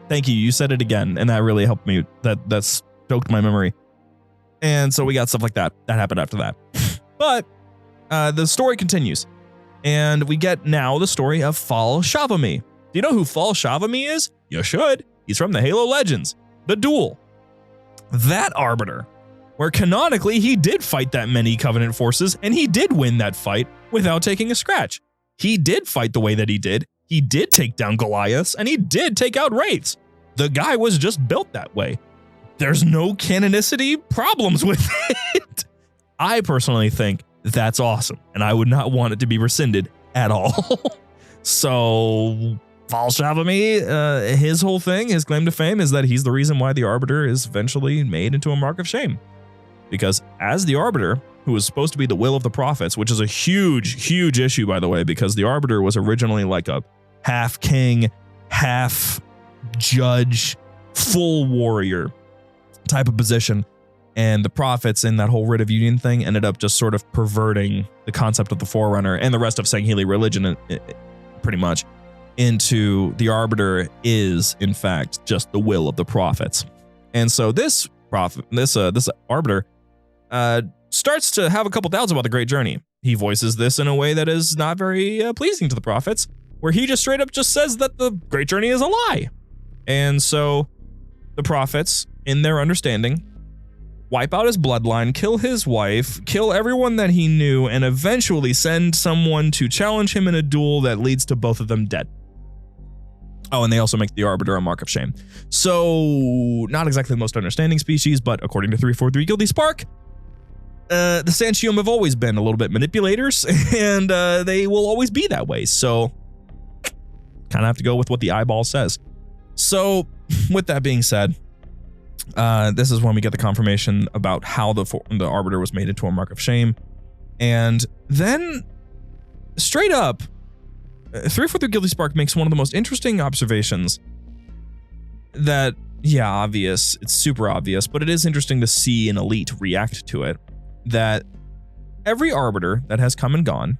Thank you. You said it again, and that really helped me. That stoked my memory. And so we got stuff like that. That happened after that. But the story continues, and we get now the story of Fal Shavami. Do you know who Fal Shavami is? You should. He's from the Halo Legends, the Duel. That Arbiter, where canonically he did fight that many Covenant forces, and he did win that fight without taking a scratch. He did fight the way that he did. He did take down Goliaths, and he did take out Wraiths. The guy was just built that way. There's no canonicity problems with it. I personally think that's awesome, and I would not want it to be rescinded at all. So Fal Shavami, his whole thing, his claim to fame is that he's the reason why the Arbiter is eventually made into a mark of shame. Because as the Arbiter, who was supposed to be the will of the prophets, which is a huge, huge issue, by the way, because the Arbiter was originally like a half king, half judge, full warrior type of position. And the prophets in that whole writ of union thing ended up just sort of perverting the concept of the Forerunner and the rest of Sangheili religion pretty much into the Arbiter is, in fact, just the will of the prophets. And so this Arbiter starts to have a couple doubts about the Great Journey. He voices this in a way that is not very pleasing to the prophets, where he just straight up just says that the Great Journey is a lie. And so the prophets, in their understanding, wipe out his bloodline, kill his wife, kill everyone that he knew, and eventually send someone to challenge him in a duel that leads to both of them dead. Oh, and they also make the Arbiter a mark of shame. So, not exactly the most understanding species, but according to 343 Guilty Spark, the Sanchium have always been a little bit manipulators, and they will always be that way. So, kind of have to go with what the eyeball says. So, with that being said, this is when we get the confirmation about how the Arbiter was made into a mark of shame. And then, straight up, 343 Guilty Spark makes one of the most interesting observations that, yeah, obvious, it's super obvious, but it is interesting to see an elite react to it, that every Arbiter that has come and gone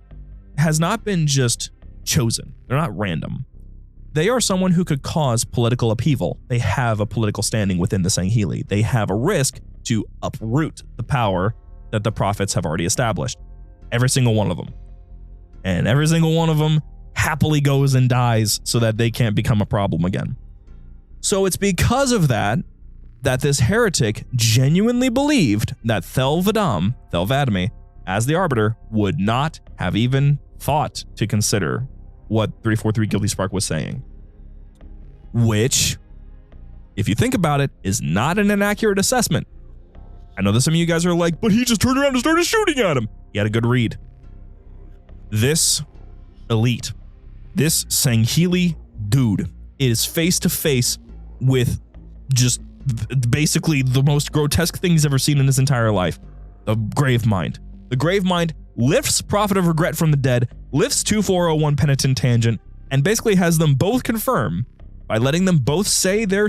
has not been just chosen. They're not random. They are someone who could cause political upheaval. They have a political standing within the Sangheili. They have a risk to uproot the power that the prophets have already established. Every single one of them. And every single one of them happily goes and dies so that they can't become a problem again. So it's because of that this heretic genuinely believed that Thel 'Vadame, as the Arbiter, would not have even thought to consider what 343 Guilty Spark was saying. Which, if you think about it, is not an inaccurate assessment. I know that some of you guys are like, but he just turned around and started shooting at him. He had a good read. This elite, this Sangheili dude, is face to face with just basically the most grotesque thing he's ever seen in his entire life. The Grave Mind. The Grave Mind lifts Prophet of Regret from the dead, lifts 2401 Penitent Tangent, and basically has them both confirm by letting them both say their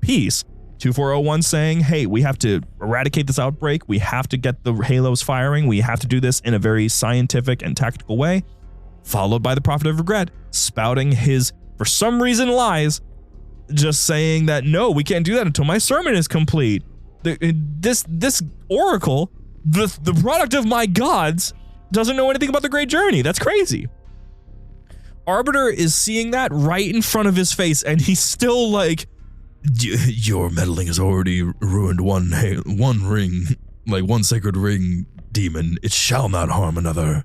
piece. 2401 saying, hey, we have to eradicate this outbreak. We have to get the halos firing. We have to do this in a very scientific and tactical way. Followed by the Prophet of Regret spouting his, for some reason, lies, just saying that, no, we can't do that until my sermon is complete. This oracle, the product of my gods, doesn't know anything about the Great Journey. That's crazy. Arbiter is seeing that right in front of his face, and he's still like, your meddling has already ruined one ring, like one sacred ring, demon. It shall not harm another.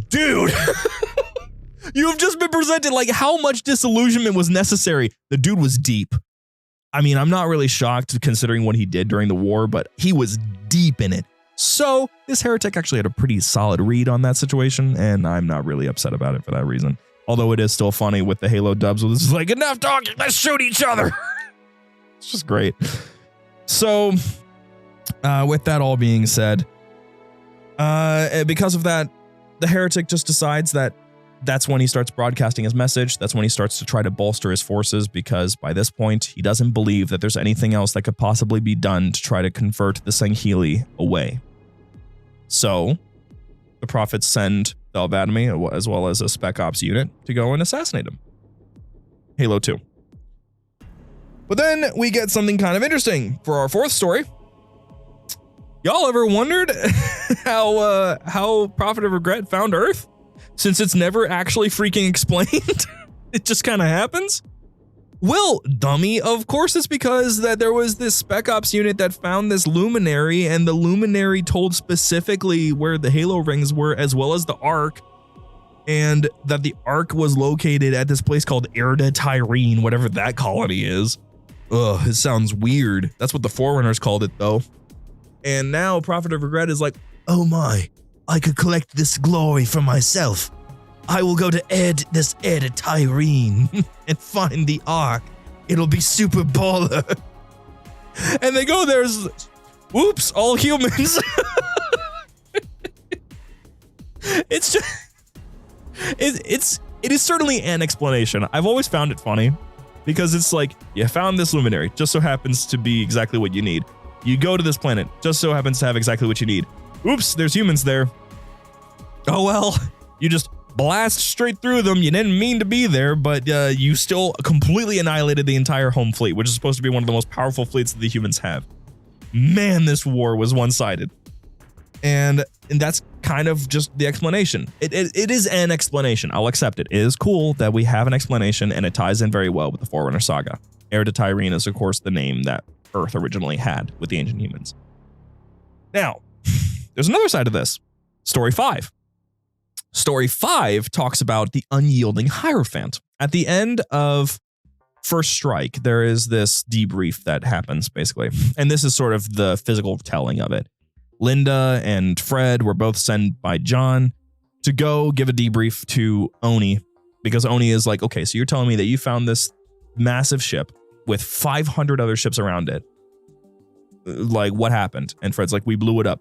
Dude, you have just been presented like how much disillusionment was necessary. The dude was deep. I mean, I'm not really shocked considering what he did during the war, but he was deep in it. So this heretic actually had a pretty solid read on that situation, and I'm not really upset about it for that reason. Although it is still funny with the Halo dubs, where this is like, enough talking, let's shoot each other. It's just great. So with that all being said, because of that, the heretic just decides that that's when he starts broadcasting his message. That's when he starts to try to bolster his forces, because by this point, he doesn't believe that there's anything else that could possibly be done to try to convert the Sangheili away. So the prophets send Thel 'Vadame, as well as a Spec Ops unit, to go and assassinate him. Halo 2. But then we get something kind of interesting for our fourth story. Y'all ever wondered how Prophet of Regret found Earth? Since it's never actually freaking explained, it just kind of happens. Well, dummy, of course it's because that there was this Spec Ops unit that found this luminary, and the luminary told specifically where the Halo rings were, as well as the Ark, and that the Ark was located at this place called Erda Tyrene, whatever that colony is. Ugh, it sounds weird. That's what the Forerunners called it, though. And now Prophet of Regret is like, oh my, I could collect this glory for myself. I will go to this Erda Tyrene and find the Ark. It'll be super baller. And they go, there's, oops, all humans. It's just it is certainly an explanation. I've always found it funny because it's like you found this luminary, just so happens to be exactly what you need. You go to this planet, just so happens to have exactly what you need. Oops, there's humans there. Oh well, you just blast straight through them. You didn't mean to be there, but you still completely annihilated the entire home fleet, which is supposed to be one of the most powerful fleets that the humans have. Man, this war was one-sided. And that's kind of just the explanation. It is an explanation. I'll accept it. It is cool that we have an explanation, and it ties in very well with the Forerunner saga. Heir to Tyrene is, of course, the name that Earth originally had with the ancient humans. Now, there's another side of this. Story 5. Story 5 talks about the unyielding Hierophant. At the end of First Strike, there is this debrief that happens, basically. And this is sort of the physical telling of it. Linda and Fred were both sent by John to go give a debrief to Oni, because Oni is like, okay, so you're telling me that you found this massive ship with 500 other ships around it. Like, what happened? And Fred's like, we blew it up.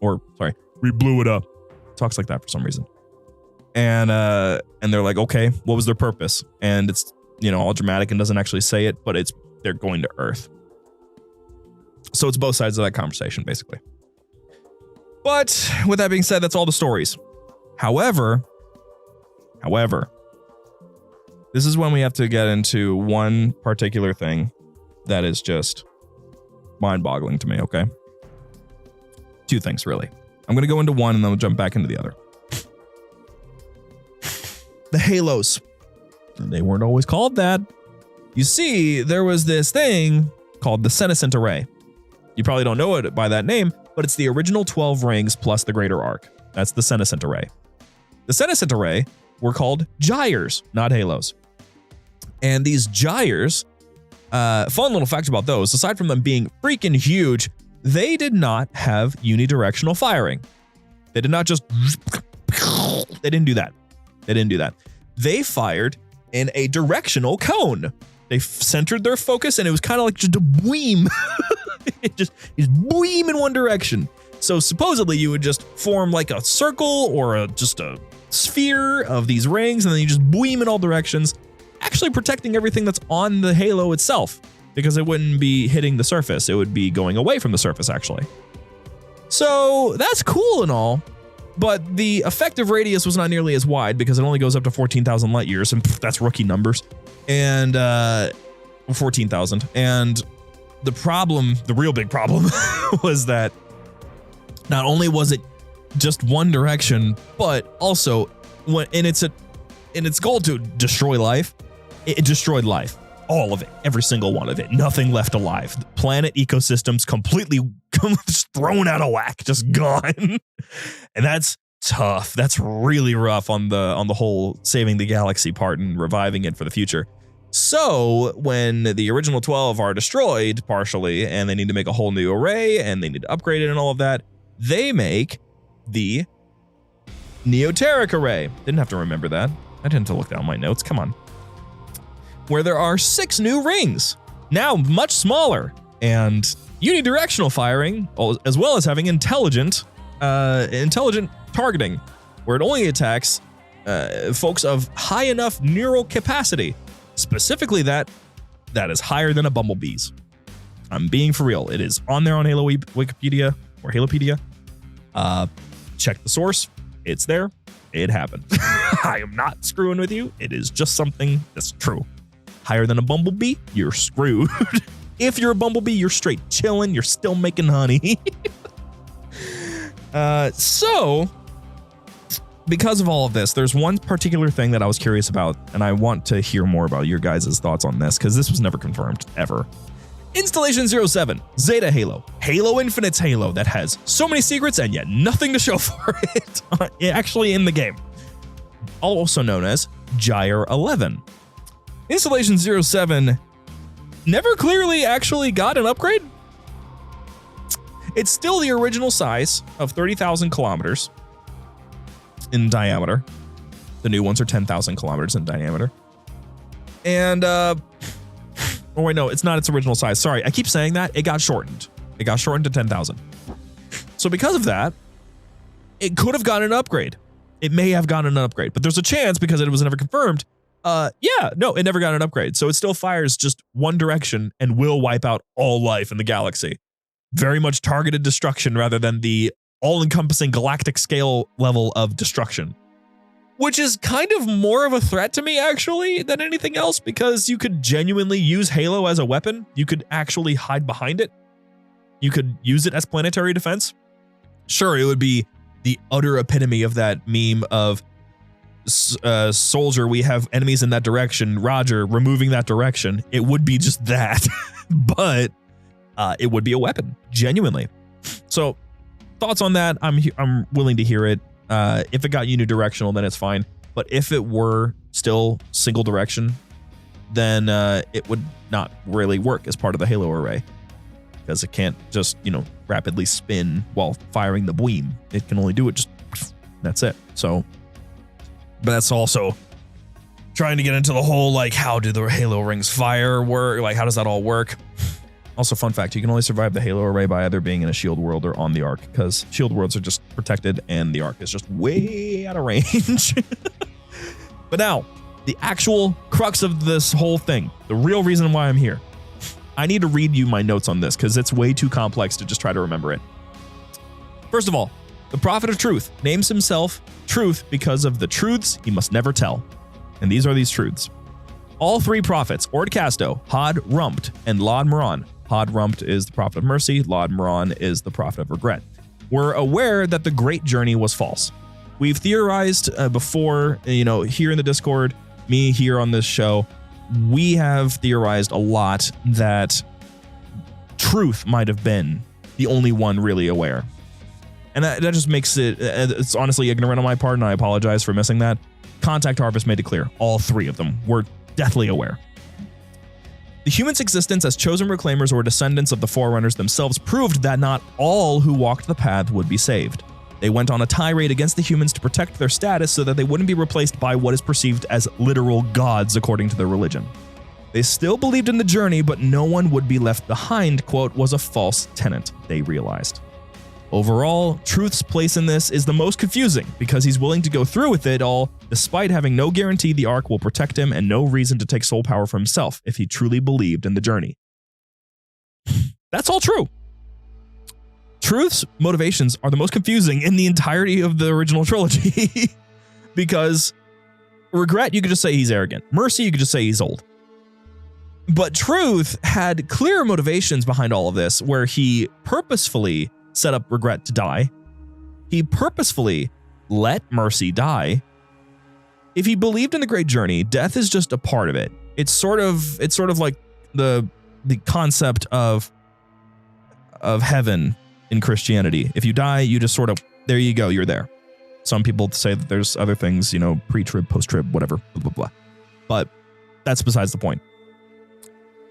Or, sorry, we blew it up. Talks like that for some reason. And they're like, okay, what was their purpose? And it's, all dramatic and doesn't actually say it, but they're going to Earth. So it's both sides of that conversation, basically. But with that being said, that's all the stories. However, this is when we have to get into one particular thing that is just mind-boggling to me, okay? Two things, really. I'm going to go into one and then we'll jump back into the other. The Halos. They weren't always called that. You see, there was this thing called the senescent array. You probably don't know it by that name, but it's the original 12 rings plus the greater arc. That's the senescent array. The senescent array were called gyres, not halos. And these gyres, fun little fact about those, aside from them being freaking huge, they did not have unidirectional firing. They did not just, they didn't do that. They fired in a directional cone. They centered their focus and it was kind of like just a beam. It just beam in one direction. So supposedly you would just form like a circle or just a sphere of these rings, and then you just beam in all directions, actually protecting everything that's on the halo itself, because it wouldn't be hitting the surface. It would be going away from the surface, actually. So that's cool and all, but the effective radius was not nearly as wide because it only goes up to 14,000 light years, and that's rookie numbers. And 14,000. And the real big problem was that not only was it just one direction, but also in its goal to destroy life, it destroyed life. All of it, every single one of it, nothing left alive. The planet ecosystems completely thrown out of whack, just gone. And that's tough. That's really rough on the whole saving the galaxy part and reviving it for the future. So when the original 12 are destroyed partially and they need to make a whole new array and they need to upgrade it and all of that, they make the Neoteric array. Didn't have to remember that. I didn't have to look down my notes. Come on. Where there are 6 new rings, now much smaller, and unidirectional firing, as well as having intelligent targeting, where it only attacks folks of high enough neural capacity. Specifically that is higher than a bumblebee's. I'm being for real. It is on there on Halo Wikipedia or Halopedia. Check the source. It's there. It happened. I am not screwing with you. It is just something that's true. Higher than a bumblebee, you're screwed. If you're a bumblebee, you're straight chilling. You're still making honey. So, because of all of this, there's one particular thing that I was curious about, and I want to hear more about your guys' thoughts on this, because this was never confirmed, ever. Installation 07, Zeta Halo, Halo Infinite's Halo that has so many secrets and yet nothing to show for it, actually in the game. Also known as Gyre 11. Installation 07 never clearly actually got an upgrade. It's still the original size of 30,000 kilometers in diameter. The new ones are 10,000 kilometers in diameter. And, oh wait, no, it's not its original size. Sorry, I keep saying that. It got shortened. It got shortened to 10,000. So because of that, it could have gotten an upgrade. it may have gotten an upgrade, but there's a chance because it was never confirmed. It never got an upgrade. So it still fires just one direction and will wipe out all life in the galaxy. Very much targeted destruction rather than the all-encompassing galactic scale level of destruction. Which is kind of more of a threat to me, actually, than anything else, because you could genuinely use Halo as a weapon. You could actually hide behind it. You could use it as planetary defense. Sure, it would be the utter epitome of that meme of soldier, we have enemies in that direction, Roger, removing that direction. It would be just that, but it would be a weapon, genuinely. So thoughts on that? I'm willing to hear it. If it got unidirectional, then it's fine. But if it were still single direction, then it would not really work as part of the Halo array, because it can't just, rapidly spin while firing the beam. It can only do it just, that's it. So, but that's also trying to get into the whole, like, how do the Halo rings fire work? Like, how does that all work? Also, fun fact, you can only survive the Halo array by either being in a shield world or on the Ark, because shield worlds are just protected and the Ark is just way out of range. But now, the actual crux of this whole thing, the real reason why I'm here. I need to read you my notes on this because it's way too complex to just try to remember it. First of all, the Prophet of Truth names himself Truth because of the truths he must never tell. And these are these truths. All three prophets, Ord Casto, Had Rumpt, and Lod Moran, Had Rumpt is the prophet of mercy, Lod Moran is the prophet of regret, were aware that the Great Journey was false. We've theorized before, here in the Discord, me here on this show, we have theorized a lot that Truth might have been the only one really aware. And that just makes it's honestly ignorant on my part, and I apologize for missing that. Contact Harvest made it clear. All three of them were deathly aware. The humans' existence as chosen reclaimers or descendants of the Forerunners themselves proved that not all who walked the path would be saved. They went on a tirade against the humans to protect their status so that they wouldn't be replaced by what is perceived as literal gods according to their religion. They still believed in the journey, but no one would be left behind, quote, was a false tenet, they realized. Overall, Truth's place in this is the most confusing because he's willing to go through with it all despite having no guarantee the Ark will protect him and no reason to take soul power for himself if he truly believed in the journey. That's all true. Truth's motivations are the most confusing in the entirety of the original trilogy because regret, you could just say he's arrogant. Mercy, you could just say he's old. But Truth had clear motivations behind all of this where he purposefully set up regret to die. He purposefully let Mercy die. If he believed in the Great Journey, death is just a part of it. It's sort of like the concept of heaven in Christianity. If you die, you just sort of, there you go, you're there. Some people say that there's other things, pre-trib, post-trib, whatever, blah, blah, blah. But that's besides the point.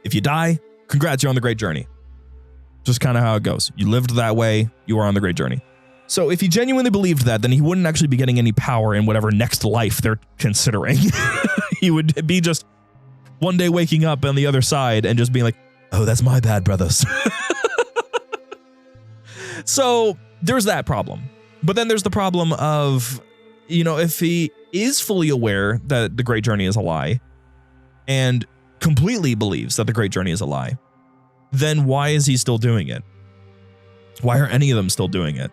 If you die, congrats, you're on the Great Journey. Just kind of how it goes. You lived that way, you are on the Great Journey. So if he genuinely believed that, then he wouldn't actually be getting any power in whatever next life they're considering. He would be just one day waking up on the other side and just being like, oh, that's my bad, brothers. So there's that problem. But then there's the problem of, if he is fully aware that the Great Journey is a lie and completely believes that the Great Journey is a lie, then why is he still doing it? Why are any of them still doing it?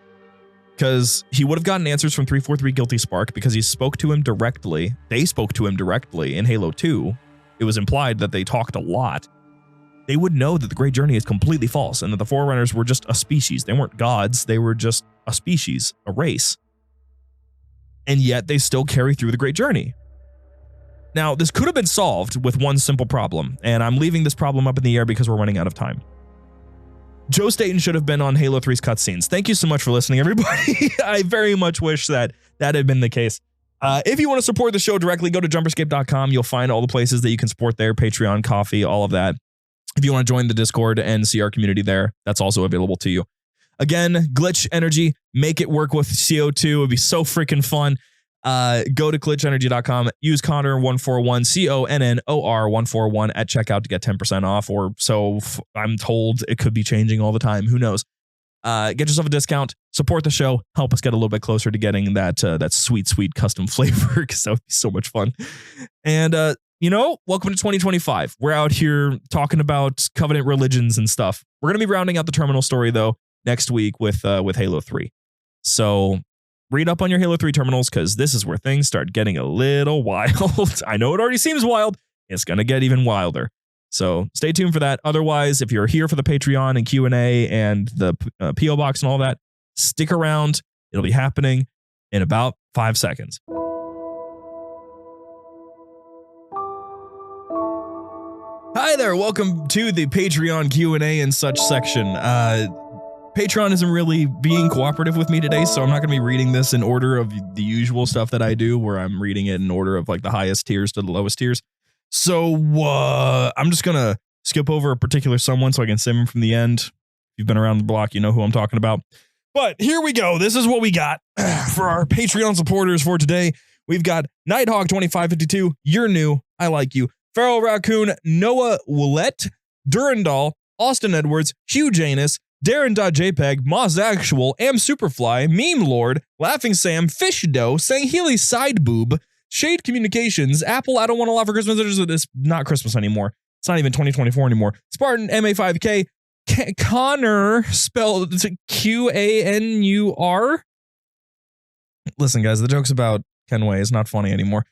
Because he would have gotten answers from 343 Guilty Spark because he spoke to him directly. They spoke to him directly in Halo 2. It was implied that they talked a lot. They would know that the Great Journey is completely false and that the Forerunners were just a species. They weren't gods. They were just a species, a race. And yet they still carry through the Great Journey. Now, this could have been solved with one simple problem, and I'm leaving this problem up in the air because we're running out of time. Joe Staten should have been on Halo 3's cutscenes. Thank you so much for listening, everybody. I very much wish that had been the case. If you want to support the show directly, go to JumperScape.com. You'll find all the places that you can support there, Patreon, Coffee, all of that. If you want to join the Discord and see our community there, that's also available to you. Again, Glitch Energy, make it work with CO2. It'd be so freaking fun. Go to glitchenergy.com, use Connor141, CONNOR141 at checkout to get 10% off, or so I'm told. It could be changing all the time. Who knows? Get yourself a discount, support the show, help us get a little bit closer to getting that sweet custom flavor, because that would be so much fun. And welcome to 2025. We're out here talking about covenant religions and stuff. We're gonna be rounding out the terminal story though next week with Halo 3. So read up on your Halo 3 terminals, because this is where things start getting a little wild. I know it already seems wild. It's gonna get even wilder. So stay tuned for that. Otherwise, if you're here for the Patreon and Q&A and the P.O. Box and all that, stick around. It'll be happening in about 5 seconds. Hi there. Welcome to the Patreon Q&A and such section. Patreon isn't really being cooperative with me today, so I'm not going to be reading this in order of the usual stuff that I do, where I'm reading it in order of like the highest tiers to the lowest tiers. So I'm just going to skip over a particular someone so I can save him from the end. If you've been around the block, you know who I'm talking about. But here we go. This is what we got for our Patreon supporters for today. We've got Nighthawk2552. You're new. I like you. Feral Raccoon, Noah Willette, Durandal, Austin Edwards, Hugh Janus, Darren.jpg, Moz Actual, Am Superfly, Meme Lord, Laughing Sam, Fish Dough, Sangheili Side Boob, Shade Communications, Apple, I don't want to laugh for Christmas. It's not Christmas anymore. It's not even 2024 anymore. Spartan, MA5K, Connor, spelled Qanur. Listen, guys, the jokes about Kenway is not funny anymore.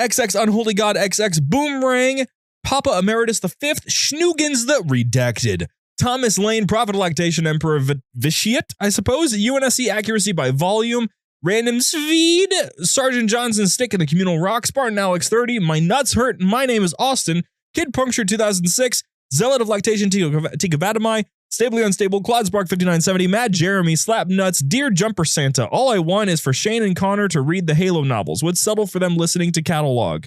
XX Unholy God, XX Boomerang, Papa Emeritus the Fifth, Schnoogans the Redacted, Thomas Lane, Prophet Lactation Emperor Vitiate, I suppose, UNSC Accuracy by Volume, Random Swede, Sergeant Johnson Stick in the Communal Rock, Spartan Alex 30, My Nuts Hurt, My Name is Austin, Kid Puncture 2006, Zealot of Lactation Tika Vadamai, Stably Unstable, Clodspark 5970, Matt Jeremy, Slap Nuts, Dear Jumper Santa. All I want is for Shane and Connor to read the Halo novels. Would settle for them listening to catalog.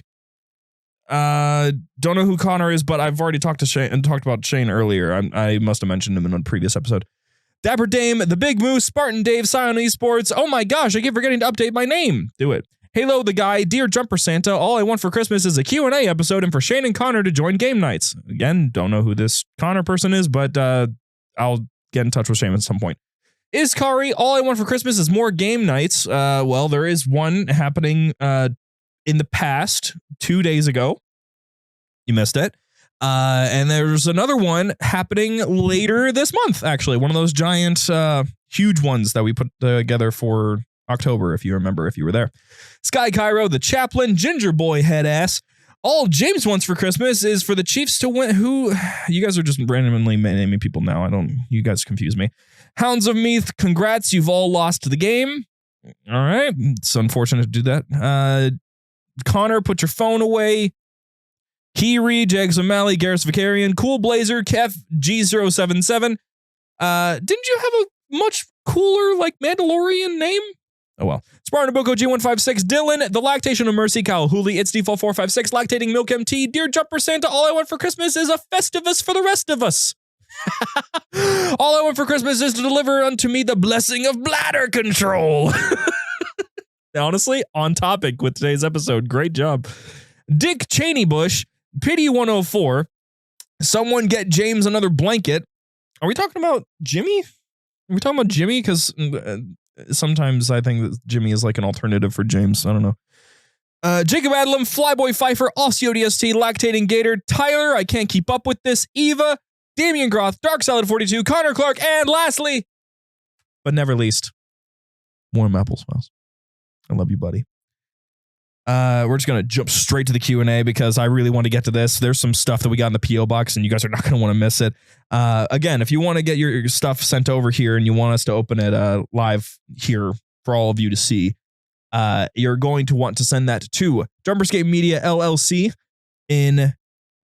Don't know who Connor is, but I've already talked to Shane and talked about Shane earlier. I must have mentioned him in a previous episode. Dapper Dame, The Big Moose, Spartan Dave, Scion Esports. Oh my gosh, I keep forgetting to update my name. Do it. Halo the Guy, Dear Jumper Santa. All I want for Christmas is a Q&A episode and for Shane and Connor to join game nights. Again, don't know who this Connor person is, but I'll get in touch with Shane at some point. Iskari, all I want for Christmas is more game nights. Well, there is one happening in the past 2 days ago. You missed it. And there's another one happening later this month, actually. One of those giant, huge ones that we put together for October, if you remember, if you were there. Sky Cairo, the Chaplain, Ginger Boy Head Ass. All James wants for Christmas is for the Chiefs to win. Who? You guys are just randomly naming people now. You guys confuse me. Hounds of Meath, congrats. You've all lost the game. All right. It's unfortunate to do that. Connor, put your phone away. Kiri, Jags O'Malley, Garrus Vicarian, Cool Blazer, Kev, G077. Didn't you have a much cooler, like, Mandalorian name? Oh well. Spartan Boko G156, Dylan, The Lactation of Mercy, Kyle Hooley, It's Default 456, Lactating Milk MT, Dear Jumper Santa, all I want for Christmas is a Festivus for the rest of us. All I want for Christmas is to deliver unto me the blessing of bladder control. Honestly, on topic with today's episode. Great job. Dick Cheney Bush, Pity 104, someone get James another blanket. Are we talking about Jimmy? Are we talking about Jimmy? Because sometimes I think that Jimmy is like an alternative for James. I don't know. Jacob Adlam, Flyboy Pfeiffer, Aussie ODST, Lactating Gator, Tyler, I can't keep up with this, Eva, Damian Groth, Dark Salad 42, Connor Clark, and lastly, but never least, Warm Apple Smiles. I love you, buddy. We're just going to jump straight to the Q&A because I really want to get to this. There's some stuff that we got in the P.O. box and you guys are not going to want to miss it. Again, if you want to get your stuff sent over here and you want us to open it live here for all of you to see, you're going to want to send that to JumperScape Media LLC in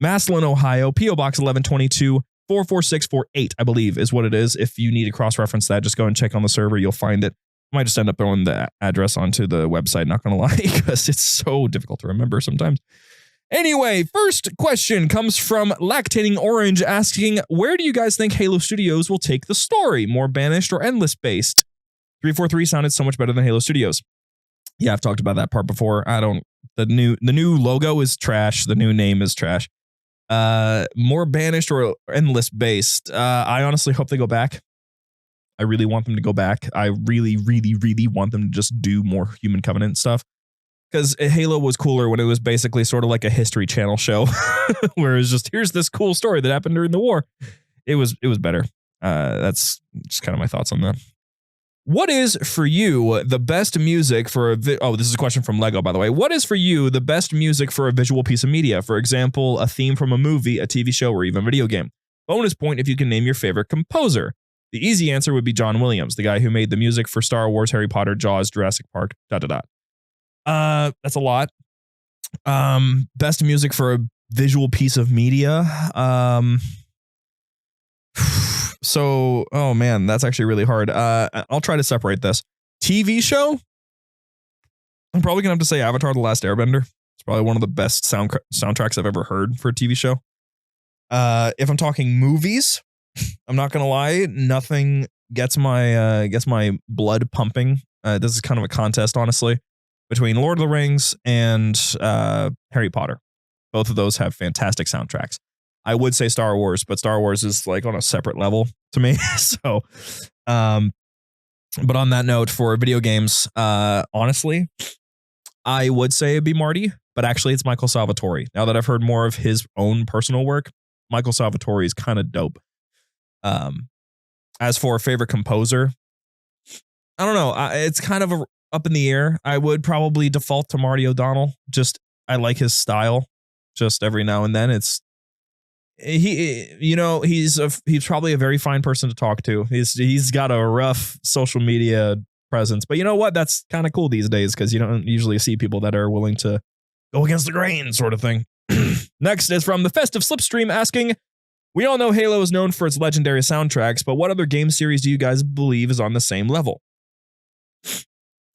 Massillon, Ohio, P.O. Box 1122 44648, I believe is what it is. If you need to cross-reference that, just go and check on the server. You'll find it. Might just end up throwing the address onto the website, not gonna lie, because it's so difficult to remember sometimes. Anyway, first question comes from Lactating Orange asking, where do you guys think Halo Studios will take the story? More banished or endless based? 343 sounded so much better than Halo Studios. Yeah, I've talked about that part before. The new logo is trash. The new name is trash. More banished or endless based. I honestly hope they go back. I really want them to go back. I really, really, really want them to just do more Human Covenant stuff. Because Halo was cooler when it was basically sort of like a History Channel show, where it was just, here's this cool story that happened during the war. It was better. That's just kind of my thoughts on that. What is for you the best music for this is a question from Lego, by the way. What is for you the best music for a visual piece of media? For example, a theme from a movie, a TV show, or even a video game. Bonus point if you can name your favorite composer. The easy answer would be John Williams, the guy who made the music for Star Wars, Harry Potter, Jaws, Jurassic Park, ... That's a lot. Best music for a visual piece of media. So, oh man, that's actually really hard. I'll try to separate this. TV show? I'm probably gonna have to say Avatar: The Last Airbender. It's probably one of the best soundtracks I've ever heard for a TV show. If I'm talking movies, I'm not gonna lie, nothing gets my blood pumping. This is kind of a contest, honestly, between Lord of the Rings and Harry Potter. Both of those have fantastic soundtracks. I would say Star Wars, but Star Wars is like on a separate level to me. So, but on that note, for video games, honestly, I would say it'd be Marty, but actually it's Michael Salvatore. Now that I've heard more of his own personal work, Michael Salvatore is kind of dope. As for a favorite composer, I don't know. It's kind of up in the air. I would probably default to Marty O'Donnell. Just, I like his style. Just every now and then he's probably a very fine person to talk to. He's got a rough social media presence, but you know what? That's kind of cool these days because you don't usually see people that are willing to go against the grain sort of thing. Next is from the Festive Slipstream asking, we all know Halo is known for its legendary soundtracks, but what other game series do you guys believe is on the same level?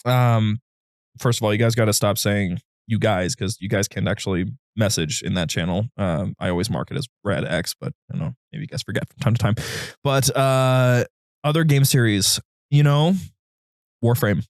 First of all, you guys got to stop saying you guys, because you guys can actually message in that channel. I always mark it as RadX, but I don't know, maybe you guys forget from time to time. But other game series, Warframe.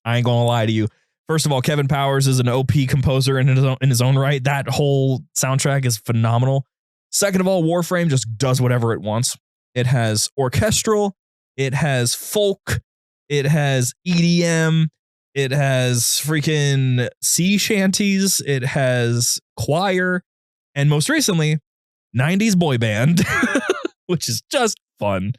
I ain't gonna lie to you. First of all, Kevin Powers is an OP composer in his own right. That whole soundtrack is phenomenal. Second of all, Warframe just does whatever it wants. It has orchestral, it has folk, it has EDM, it has freaking sea shanties, it has choir, and most recently, 90s boy band, which is just fun.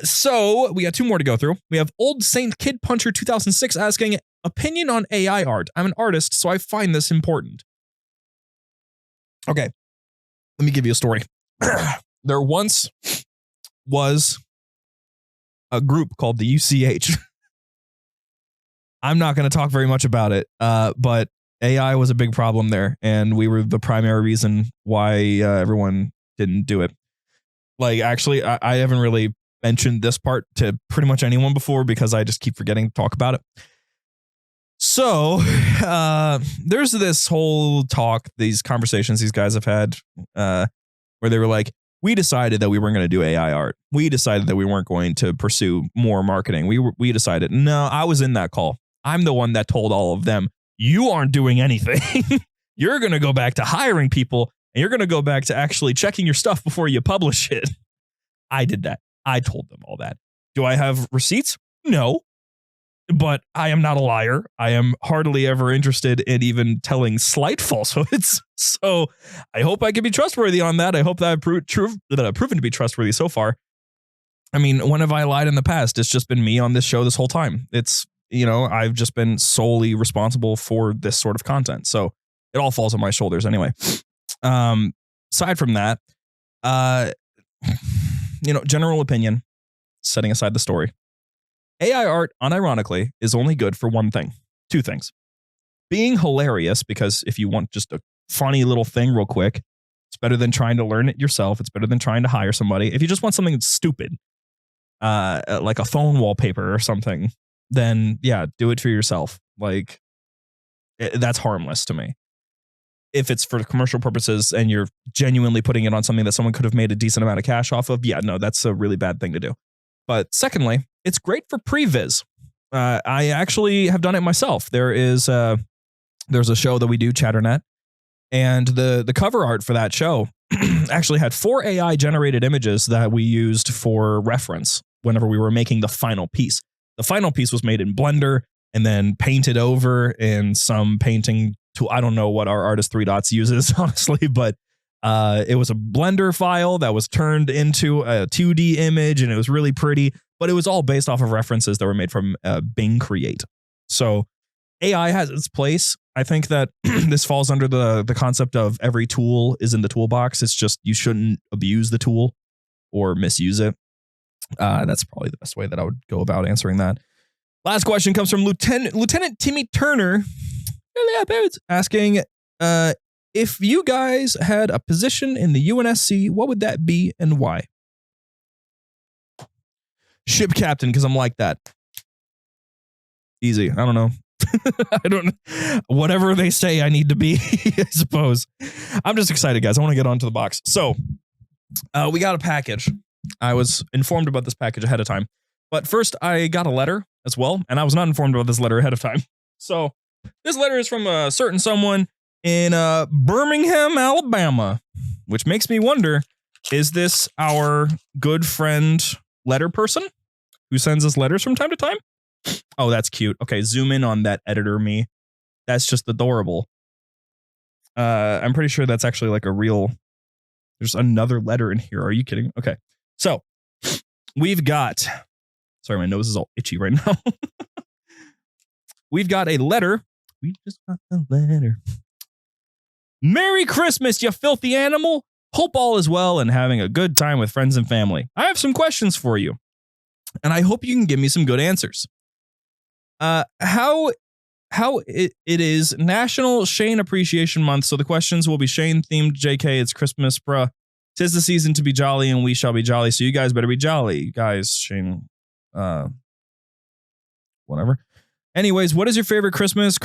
So we got two more to go through. We have Old Saint Kid Puncher 2006 asking, opinion on AI art. I'm an artist, so I find this important. Okay, let me give you a story. There once was a group called the UCH. I'm not going to talk very much about it, but AI was a big problem there, and we were the primary reason why everyone didn't do it. Like, actually, I haven't really mentioned this part to pretty much anyone before because I just keep forgetting to talk about it. So there's this whole talk, these conversations these guys have had where they were like, we decided that we weren't going to do AI art. We decided that we weren't going to pursue more marketing. We decided, no, I was in that call. I'm the one that told all of them, you aren't doing anything. You're going to go back to hiring people, and you're going to go back to actually checking your stuff before you publish it. I did that. I told them all that. Do I have receipts? No. But I am not a liar. I am hardly ever interested in even telling slight falsehoods. So I hope I can be trustworthy on that. I hope that I've proven to be trustworthy so far. I mean, when have I lied in the past? It's just been me on this show this whole time. It's, I've just been solely responsible for this sort of content. So it all falls on my shoulders anyway. Aside from that, general opinion, setting aside the story. AI art, unironically, is only good for one thing. Two things. Being hilarious, because if you want just a funny little thing real quick, it's better than trying to learn it yourself. It's better than trying to hire somebody. If you just want something stupid, like a phone wallpaper or something, then yeah, do it for yourself. Like, that's harmless to me. If it's for commercial purposes and you're genuinely putting it on something that someone could have made a decent amount of cash off of, yeah, no, that's a really bad thing to do. But secondly, it's great for previs. I actually have done it myself. There's a show that we do, Chatternet, and the cover art for that show actually had 4 AI generated images that we used for reference. whenever we were making the final piece. The final piece was made in Blender and then painted over in some painting tool. I don't know what our artist 3 dots uses, honestly, but it was a Blender file that was turned into a 2D image, and it was really pretty, but it was all based off of references that were made from Bing Create. So AI has its place. I think that this falls under the concept of every tool is in the toolbox. It's just you shouldn't abuse the tool or misuse it. That's probably the best way that I would go about answering that. Last question comes from Lieutenant Timmy Turner, asking, if you guys had a position in the UNSC, what would that be and why? Ship captain, because I'm like that. Easy. I don't know. I don't know. Whatever they say I need to be, I suppose. I'm just excited, guys. I want to get onto the box. So, we got a package. I was informed about this package ahead of time. But first, I got a letter as well, and I was not informed about this letter ahead of time. So, this letter is from a certain someone in Birmingham, Alabama, which makes me wonder, is this our good friend letter person who sends us letters from time to time? Oh, that's cute. Okay, zoom in on that editor me. That's just adorable. I'm pretty sure that's actually like a real... There's another letter in here. Are you kidding? Okay. So, we've got... Sorry, my nose is all itchy right now. We've got a letter. We just got a letter. Merry Christmas, you filthy animal. Hope all is well and having a good time with friends and family. I have some questions for you, and I hope you can give me some good answers. How it is National Shane Appreciation Month, so the questions will be Shane themed. JK, it's Christmas, bruh. 'Tis the season to be jolly, and we shall be jolly. So you guys better be jolly, guys. Shane, whatever. Anyways, what is your favorite Christmas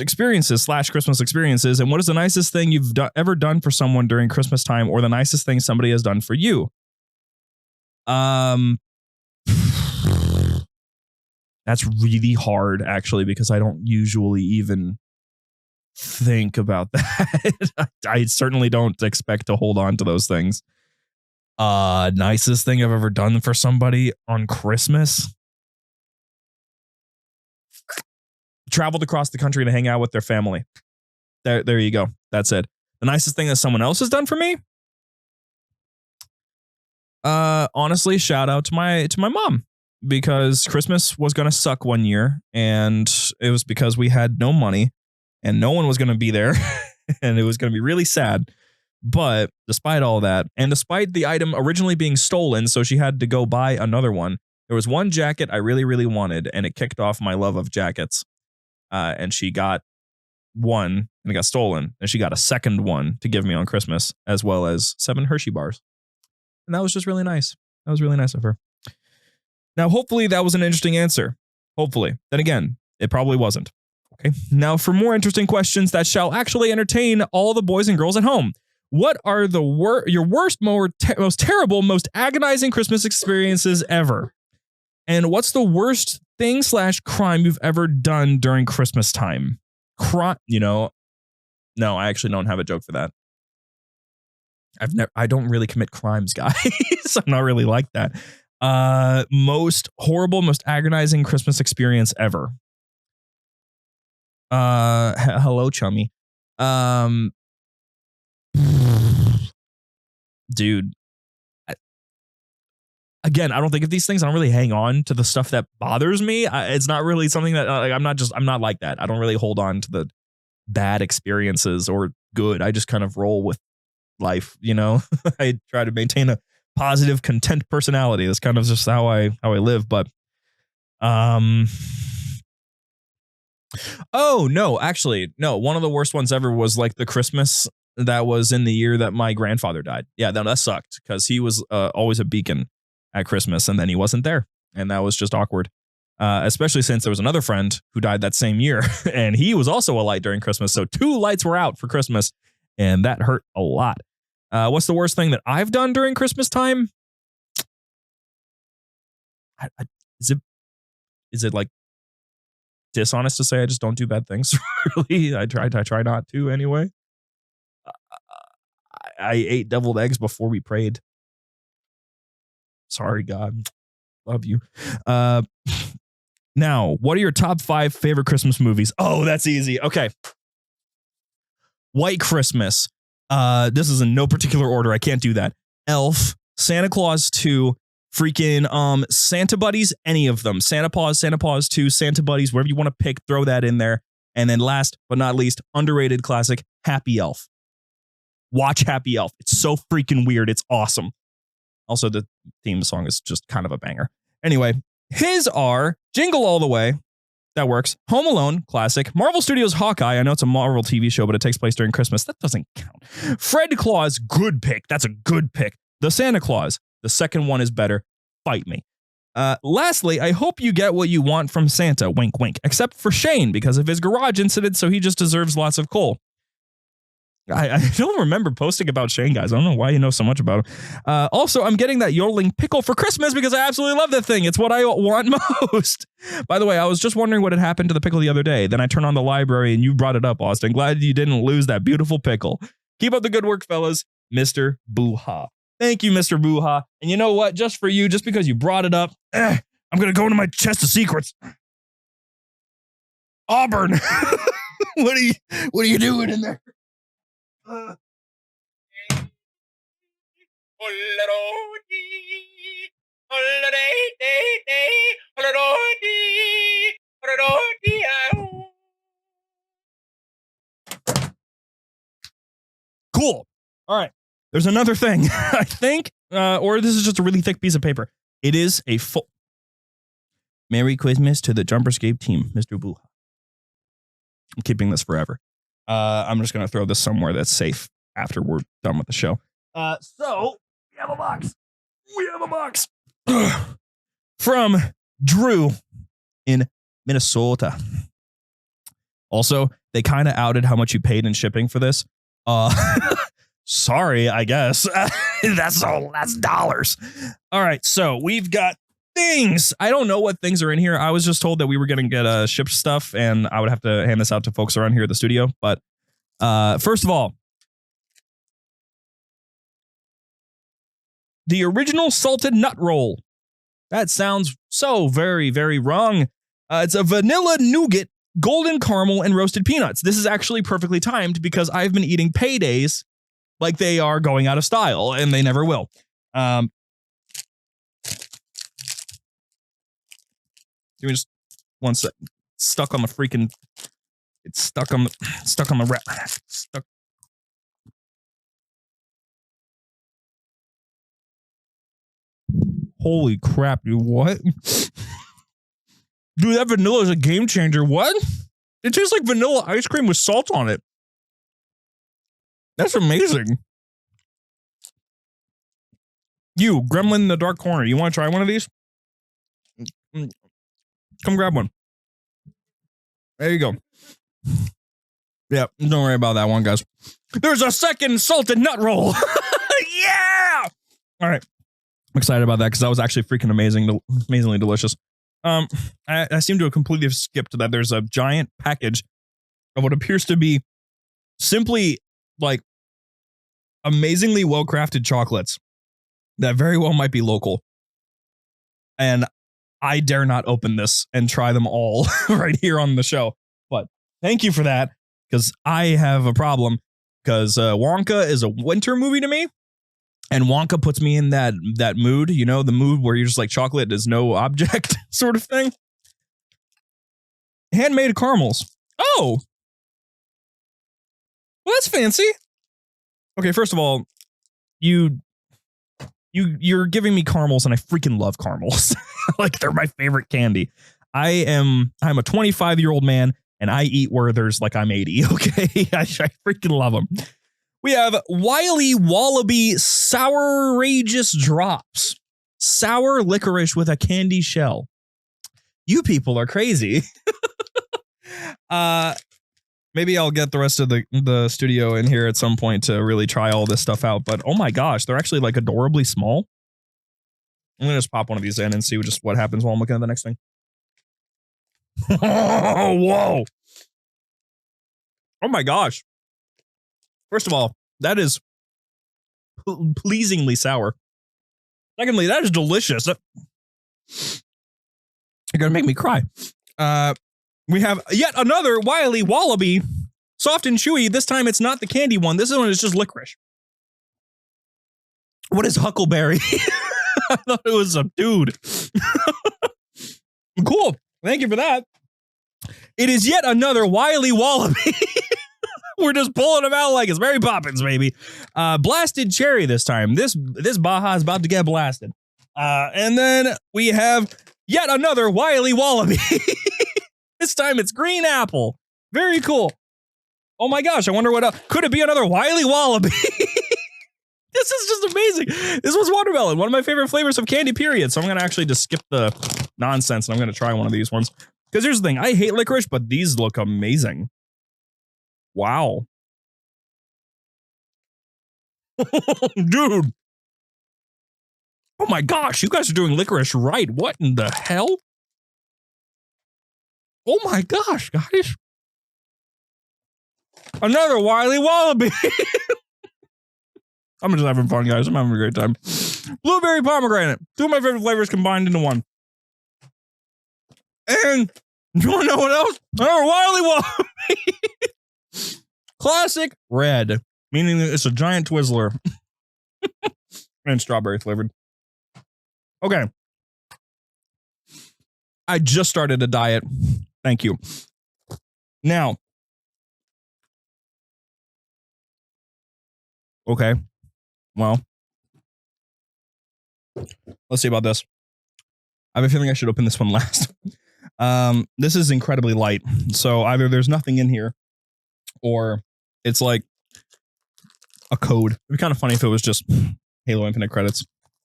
experiences / Christmas experiences, and what is the nicest thing you've ever done for someone during Christmas time, or the nicest thing somebody has done for you? That's really hard, actually, because I don't usually even think about that. I certainly don't expect to hold on to those things. Nicest thing I've ever done for somebody on Christmas? Traveled across the country to hang out with their family. There you go. That's it. The nicest thing that someone else has done for me? Honestly, shout out to my mom, because Christmas was going to suck one year, and it was because we had no money and no one was going to be there and it was going to be really sad. But despite all that, and despite the item originally being stolen, so she had to go buy another one, there was one jacket I really, really wanted, and it kicked off my love of jackets. And she got one and it got stolen, and she got a second one to give me on Christmas, as well as 7 Hershey bars. And that was just really nice. That was really nice of her. Now, hopefully that was an interesting answer. Hopefully. Then again, it probably wasn't. Okay. Now, for more interesting questions that shall actually entertain all the boys and girls at home. What are your worst, most terrible, most agonizing Christmas experiences ever? And what's the worst thing / crime you've ever done during Christmas time? No, I actually don't have a joke for that. I don't really commit crimes, guys. I'm not really like that. Most horrible, most agonizing Christmas experience ever. Hello, chummy. Dude. Again, I don't think of these things. I don't really hang on to the stuff that bothers me. It's not really something that I'm not like that. I don't really hold on to the bad experiences or good. I just kind of roll with life, I try to maintain a positive, content personality. That's kind of just how I live. But oh no, actually, no. One of the worst ones ever was like the Christmas that was in the year that my grandfather died. Yeah, that sucked, because he was always a beacon at Christmas, and then he wasn't there, and that was just awkward. Especially since there was another friend who died that same year, and he was also a light during Christmas. So 2 lights were out for Christmas, and that hurt a lot. What's the worst thing that I've done during Christmas time? Is it like dishonest to say I just don't do bad things? Really, I try not to anyway. I ate deviled eggs before we prayed. Sorry, God. Love you. Now, what are your top 5 favorite Christmas movies? Oh, that's easy. Okay. White Christmas. This is in no particular order. I can't do that. Elf, Santa Claus 2, freaking Santa Buddies, any of them. Santa Paws 2, Santa Buddies, wherever you want to pick, throw that in there. And then last but not least, underrated classic, Happy Elf. Watch Happy Elf. It's so freaking weird. It's awesome. Also, the theme song is just kind of a banger. Anyway, his are Jingle All the Way. That works. Home Alone, classic. Marvel Studios' Hawkeye. I know it's a Marvel TV show, but it takes place during Christmas. That doesn't count. Fred Claus, good pick. That's a good pick. The Santa Claus. The second one is better. Fight me. Lastly, I hope you get what you want from Santa. Wink, wink. Except for Shane, because of his garage incident, so he just deserves lots of coal. I don't remember posting about Shane, guys. I don't know why you know so much about him. Also, I'm getting that yodeling pickle for Christmas because I absolutely love that thing. It's what I want most. By the way, I was just wondering what had happened to the pickle the other day. Then I turned on the library and you brought it up, Austin. Glad you didn't lose that beautiful pickle. Keep up the good work, fellas. Mr. Boo-ha. Thank you, Mr. Boo-ha. And you know what? Just for you, just because you brought it up, I'm going to go into my chest of secrets. Auburn. What are you doing in there? Cool. All right. There's another thing, I think, or this is just a really thick piece of paper. It is a full. Merry Christmas to the JumperScape team, Mr. Boo-ha. I'm keeping this forever. I'm just going to throw this somewhere that's safe after we're done with the show. So, we have a box. From Drew in Minnesota. Also, they kind of outed how much you paid in shipping for this. Sorry, I guess. That's dollars. All right, so we've got things. I don't know what things are in here. I was just told that we were going to get shipped stuff and I would have to hand this out to folks around here at the studio. But first of all, the original salted nut roll. That sounds so very, very wrong. It's a vanilla nougat, golden caramel, and roasted peanuts. This is actually perfectly timed because I've been eating paydays like they are going out of style and they never will. Give me just one sec. Stuck on the freaking. It's stuck on the wrap. Stuck. Holy crap, dude. What? Dude, that vanilla is a game changer. What? It tastes like vanilla ice cream with salt on it. That's amazing. You, gremlin in the dark corner. You want to try one of these? Come grab one. There you go. Yeah, don't worry about that one, guys. There's a second salted nut roll. Yeah! All right. I'm excited about that because that was actually freaking amazingly delicious. I seem to have completely skipped that there's a giant package of what appears to be simply like amazingly well-crafted chocolates that very well might be local. And I dare not open this and try them all right here on the show. But thank you for that, because I have a problem, because Wonka is a winter movie to me. And Wonka puts me in that mood, you know, the mood where you're just like chocolate is no object sort of thing. Handmade caramels. Oh, well, that's fancy. Okay, first of all, you're giving me caramels, and I freaking love caramels. Like, they're my favorite candy. I'm a 25-year-old man, and I eat Werthers like I'm 80. Okay, I freaking love them. We have Wily Wallaby Sourageous Drops. Sour licorice with a candy shell. You people are crazy. Maybe I'll get the rest of the studio in here at some point to really try all this stuff out. But oh my gosh, they're actually like adorably small. I'm going to just pop one of these in and see just what happens while I'm looking at the next thing. Oh, whoa. Oh my gosh. First of all, that is pleasingly sour. Secondly, that is delicious. You're going to make me cry. We have yet another Wily Wallaby. Soft and chewy. This time it's not the candy one. This one is just licorice. What is Huckleberry? I thought it was a dude. Cool. Thank you for that. It is yet another Wily Wallaby. We're just pulling them out like it's Mary Poppins, baby. Blasted cherry this time. This Baja is about to get blasted. And then we have yet another Wily Wallaby. This time it's green apple. Very cool. Oh my gosh, I wonder what else. Could it be another Wily Wallaby? This is just amazing. This was watermelon, one of my favorite flavors of candy, period. So I'm going to actually just skip the nonsense and I'm going to try one of these ones. Because here's the thing, I hate licorice, but these look amazing. Wow. Dude. Oh my gosh, you guys are doing licorice right. What in the hell? Oh my gosh, guys. Another Wily Wallaby. I'm just having fun, guys. I'm having a great time. Blueberry pomegranate. Two of my favorite flavors combined into one. And you want to know what else? Another Wily Wallaby. Classic red, meaning it's a giant Twizzler. And strawberry flavored. Okay. I just started a diet. Thank you. Now. Okay. Well. Let's see about this. I have a feeling I should open this one last. This is incredibly light. So either there's nothing in here or it's like a code. It'd be kind of funny if it was just Halo Infinite credits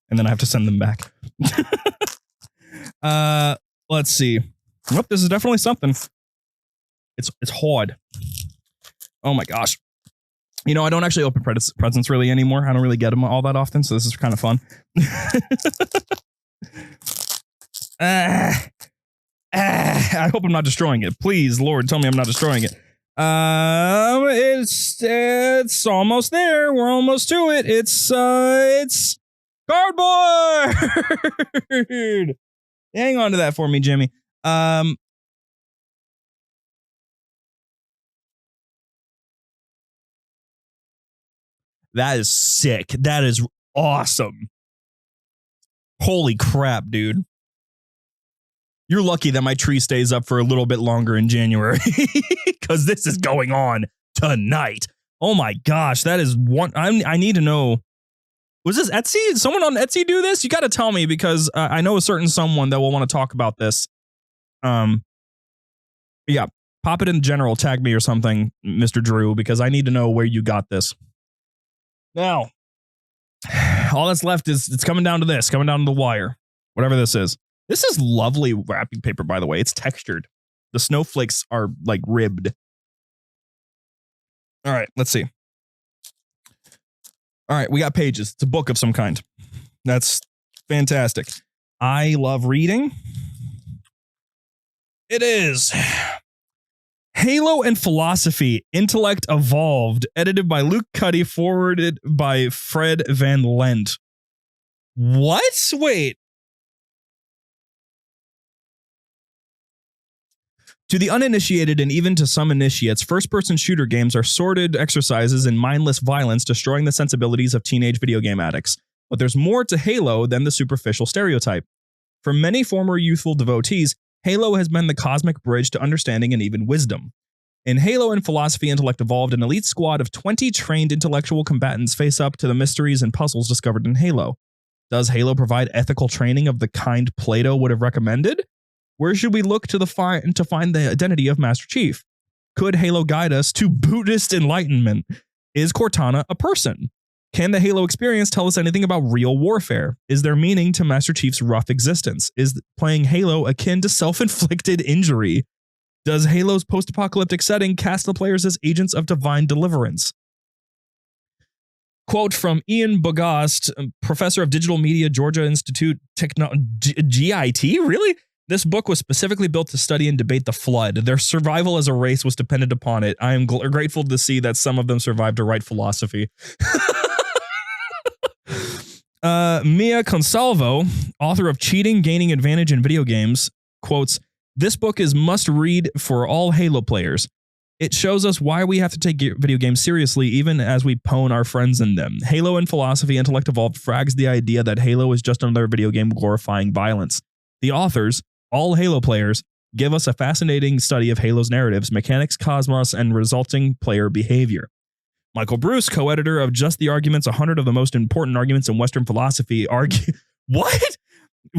and then I have to send them back. Let's see. Nope, this is definitely something. It's hard. Oh my gosh. You know, I don't actually open presents really anymore. I don't really get them all that often, so this is kind of fun. I hope I'm not destroying it. Please, Lord, tell me I'm not destroying it. It's almost there. We're almost to it. It's cardboard. Hang on to that for me, Jimmy. That is sick. That is awesome. Holy crap, dude. You're lucky that my tree stays up for a little bit longer in January because this is going on tonight. Oh my gosh, that is one. I need to know. Was this Etsy? Did someone on Etsy do this? You got to tell me because I know a certain someone that will want to talk about this. Yeah, pop it in general, tag me or something, Mr. Drew, because I need to know where you got this. Now, all that's left is it's coming down to this, coming down to the wire, whatever this is. This is lovely wrapping paper, by the way. It's textured. The snowflakes are like ribbed. All right, let's see. All right, we got pages. It's a book of some kind. That's fantastic. I love reading. It is Halo and Philosophy, Intellect Evolved, edited by Luke Cuddy, forwarded by Fred Van Lent. What? Wait. To the uninitiated and even to some initiates, first-person shooter games are sordid exercises in mindless violence, destroying the sensibilities of teenage video game addicts. But there's more to Halo than the superficial stereotype. For many former youthful devotees, Halo has been the cosmic bridge to understanding and even wisdom. In Halo and Philosophy, Intellect Evolved, an elite squad of 20 trained intellectual combatants face up to the mysteries and puzzles discovered in Halo. Does Halo provide ethical training of the kind Plato would have recommended? Where should we look to find the identity of Master Chief? Could Halo guide us to Buddhist enlightenment? Is Cortana a person? Can the Halo experience tell us anything about real warfare? Is there meaning to Master Chief's rough existence? Is playing Halo akin to self-inflicted injury? Does Halo's post-apocalyptic setting cast the players as agents of divine deliverance? Quote from Ian Bogost, professor of digital media, Georgia Institute GIT? Really? This book was specifically built to study and debate the Flood. Their survival as a race was dependent upon it. I am grateful to see that some of them survived to write philosophy. Mia Consalvo, author of Cheating, Gaining Advantage in Video Games, quotes, "This book is must read for all Halo players. It shows us why we have to take video games seriously even as we pwn our friends in them. Halo and Philosophy Intellect Evolved frags the idea that Halo is just another video game glorifying violence. The authors, all Halo players, give us a fascinating study of Halo's narratives, mechanics, cosmos, and resulting player behavior." Michael Bruce, co-editor of Just the Arguments, 100 of the most important arguments in Western philosophy, what?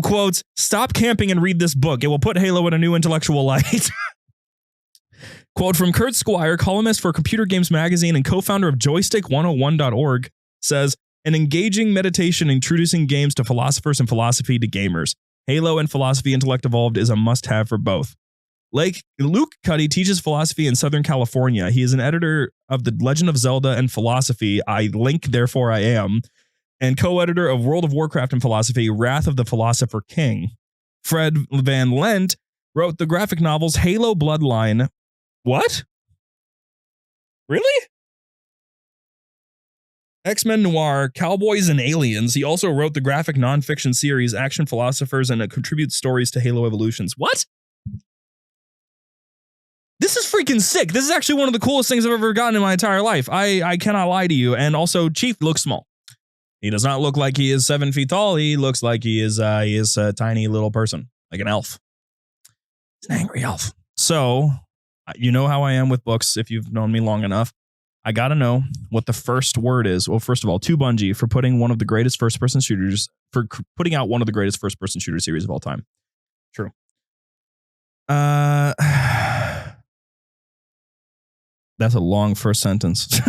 Quotes, "Stop camping and read this book. It will put Halo in a new intellectual light." Quote from Kurt Squire, columnist for Computer Games Magazine and co-founder of joystick101.org, says, "An engaging meditation introducing games to philosophers and philosophy to gamers. Halo and Philosophy Intellect Evolved is a must-have for both." Luke Cuddy teaches philosophy in Southern California. He is an editor of The Legend of Zelda and Philosophy, I Link, Therefore I Am, and co-editor of World of Warcraft and Philosophy, Wrath of the Philosopher King. Fred Van Lent wrote the graphic novels Halo Bloodline. What? Really? X-Men Noir, Cowboys and Aliens. He also wrote the graphic nonfiction series Action Philosophers and contributes stories to Halo Evolutions. What? This is freaking sick. This is actually one of the coolest things I've ever gotten in my entire life. I cannot lie to you. And also, Chief looks small. He does not look like he is 7 feet tall. He looks like he is a tiny little person, like an elf. He's an angry elf. So, you know how I am with books if you've known me long enough. I got to know what the first word is. Well, first of all, to Bungie for putting one of the greatest first-person shooters, for putting out one of the greatest first-person shooter series of all time. True. That's a long first sentence.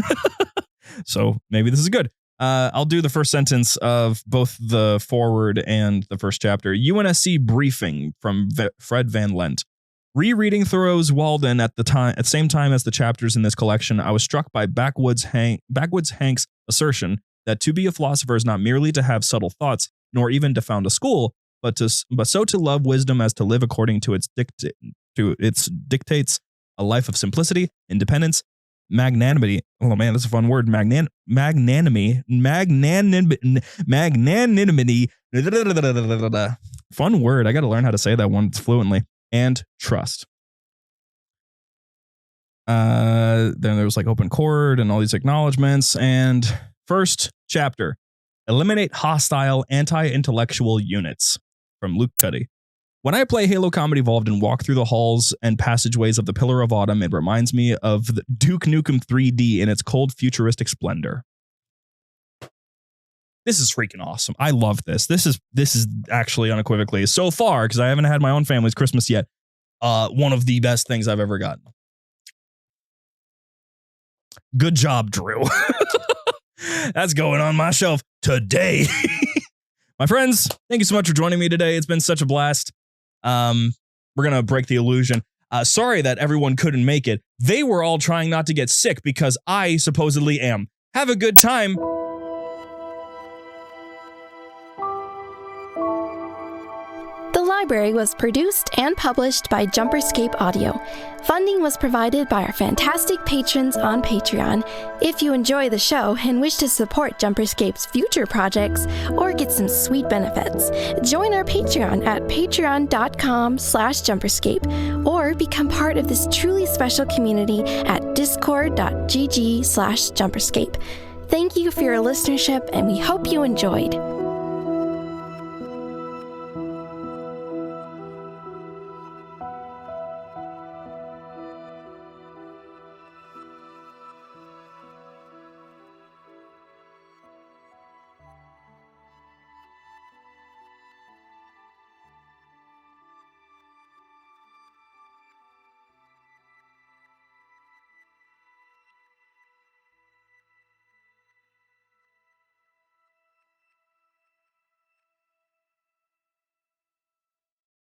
So maybe this is good. I'll do the first sentence of both the foreword and the first chapter. UNSC briefing from Fred Van Lent. Rereading Thoreau's Walden at the same time as the chapters in this collection, I was struck by Backwoods Hank's assertion that to be a philosopher is not merely to have subtle thoughts, nor even to found a school, but so to love wisdom as to live according to its dictates, a life of simplicity, independence, magnanimity. Oh man, that's a fun word. Magnanimity. Fun word. I got to learn how to say that one fluently. And trust. Then there was like open chord and all these acknowledgments. And first chapter, eliminate hostile anti-intellectual units, from Luke Cuddy. When I play Halo Combat Evolved and walk through the halls and passageways of the Pillar of Autumn, it reminds me of the Duke Nukem 3D in its cold futuristic splendor. This is freaking awesome. I love this. This is actually unequivocally, so far, because I haven't had my own family's Christmas yet, one of the best things I've ever gotten. Good job, Drew. That's going on my shelf today. My friends, thank you so much for joining me today. It's been such a blast. We're going to break the illusion. Sorry that everyone couldn't make it. They were all trying not to get sick because I supposedly am. Have a good time. The library was produced and published by JumperScape Audio. Funding was provided by our fantastic patrons on Patreon. If you enjoy the show and wish to support JumperScape's future projects or get some sweet benefits, join our Patreon at patreon.com/JumperScape or become part of this truly special community at discord.gg/JumperScape. Thank you for your listenership, and we hope you enjoyed.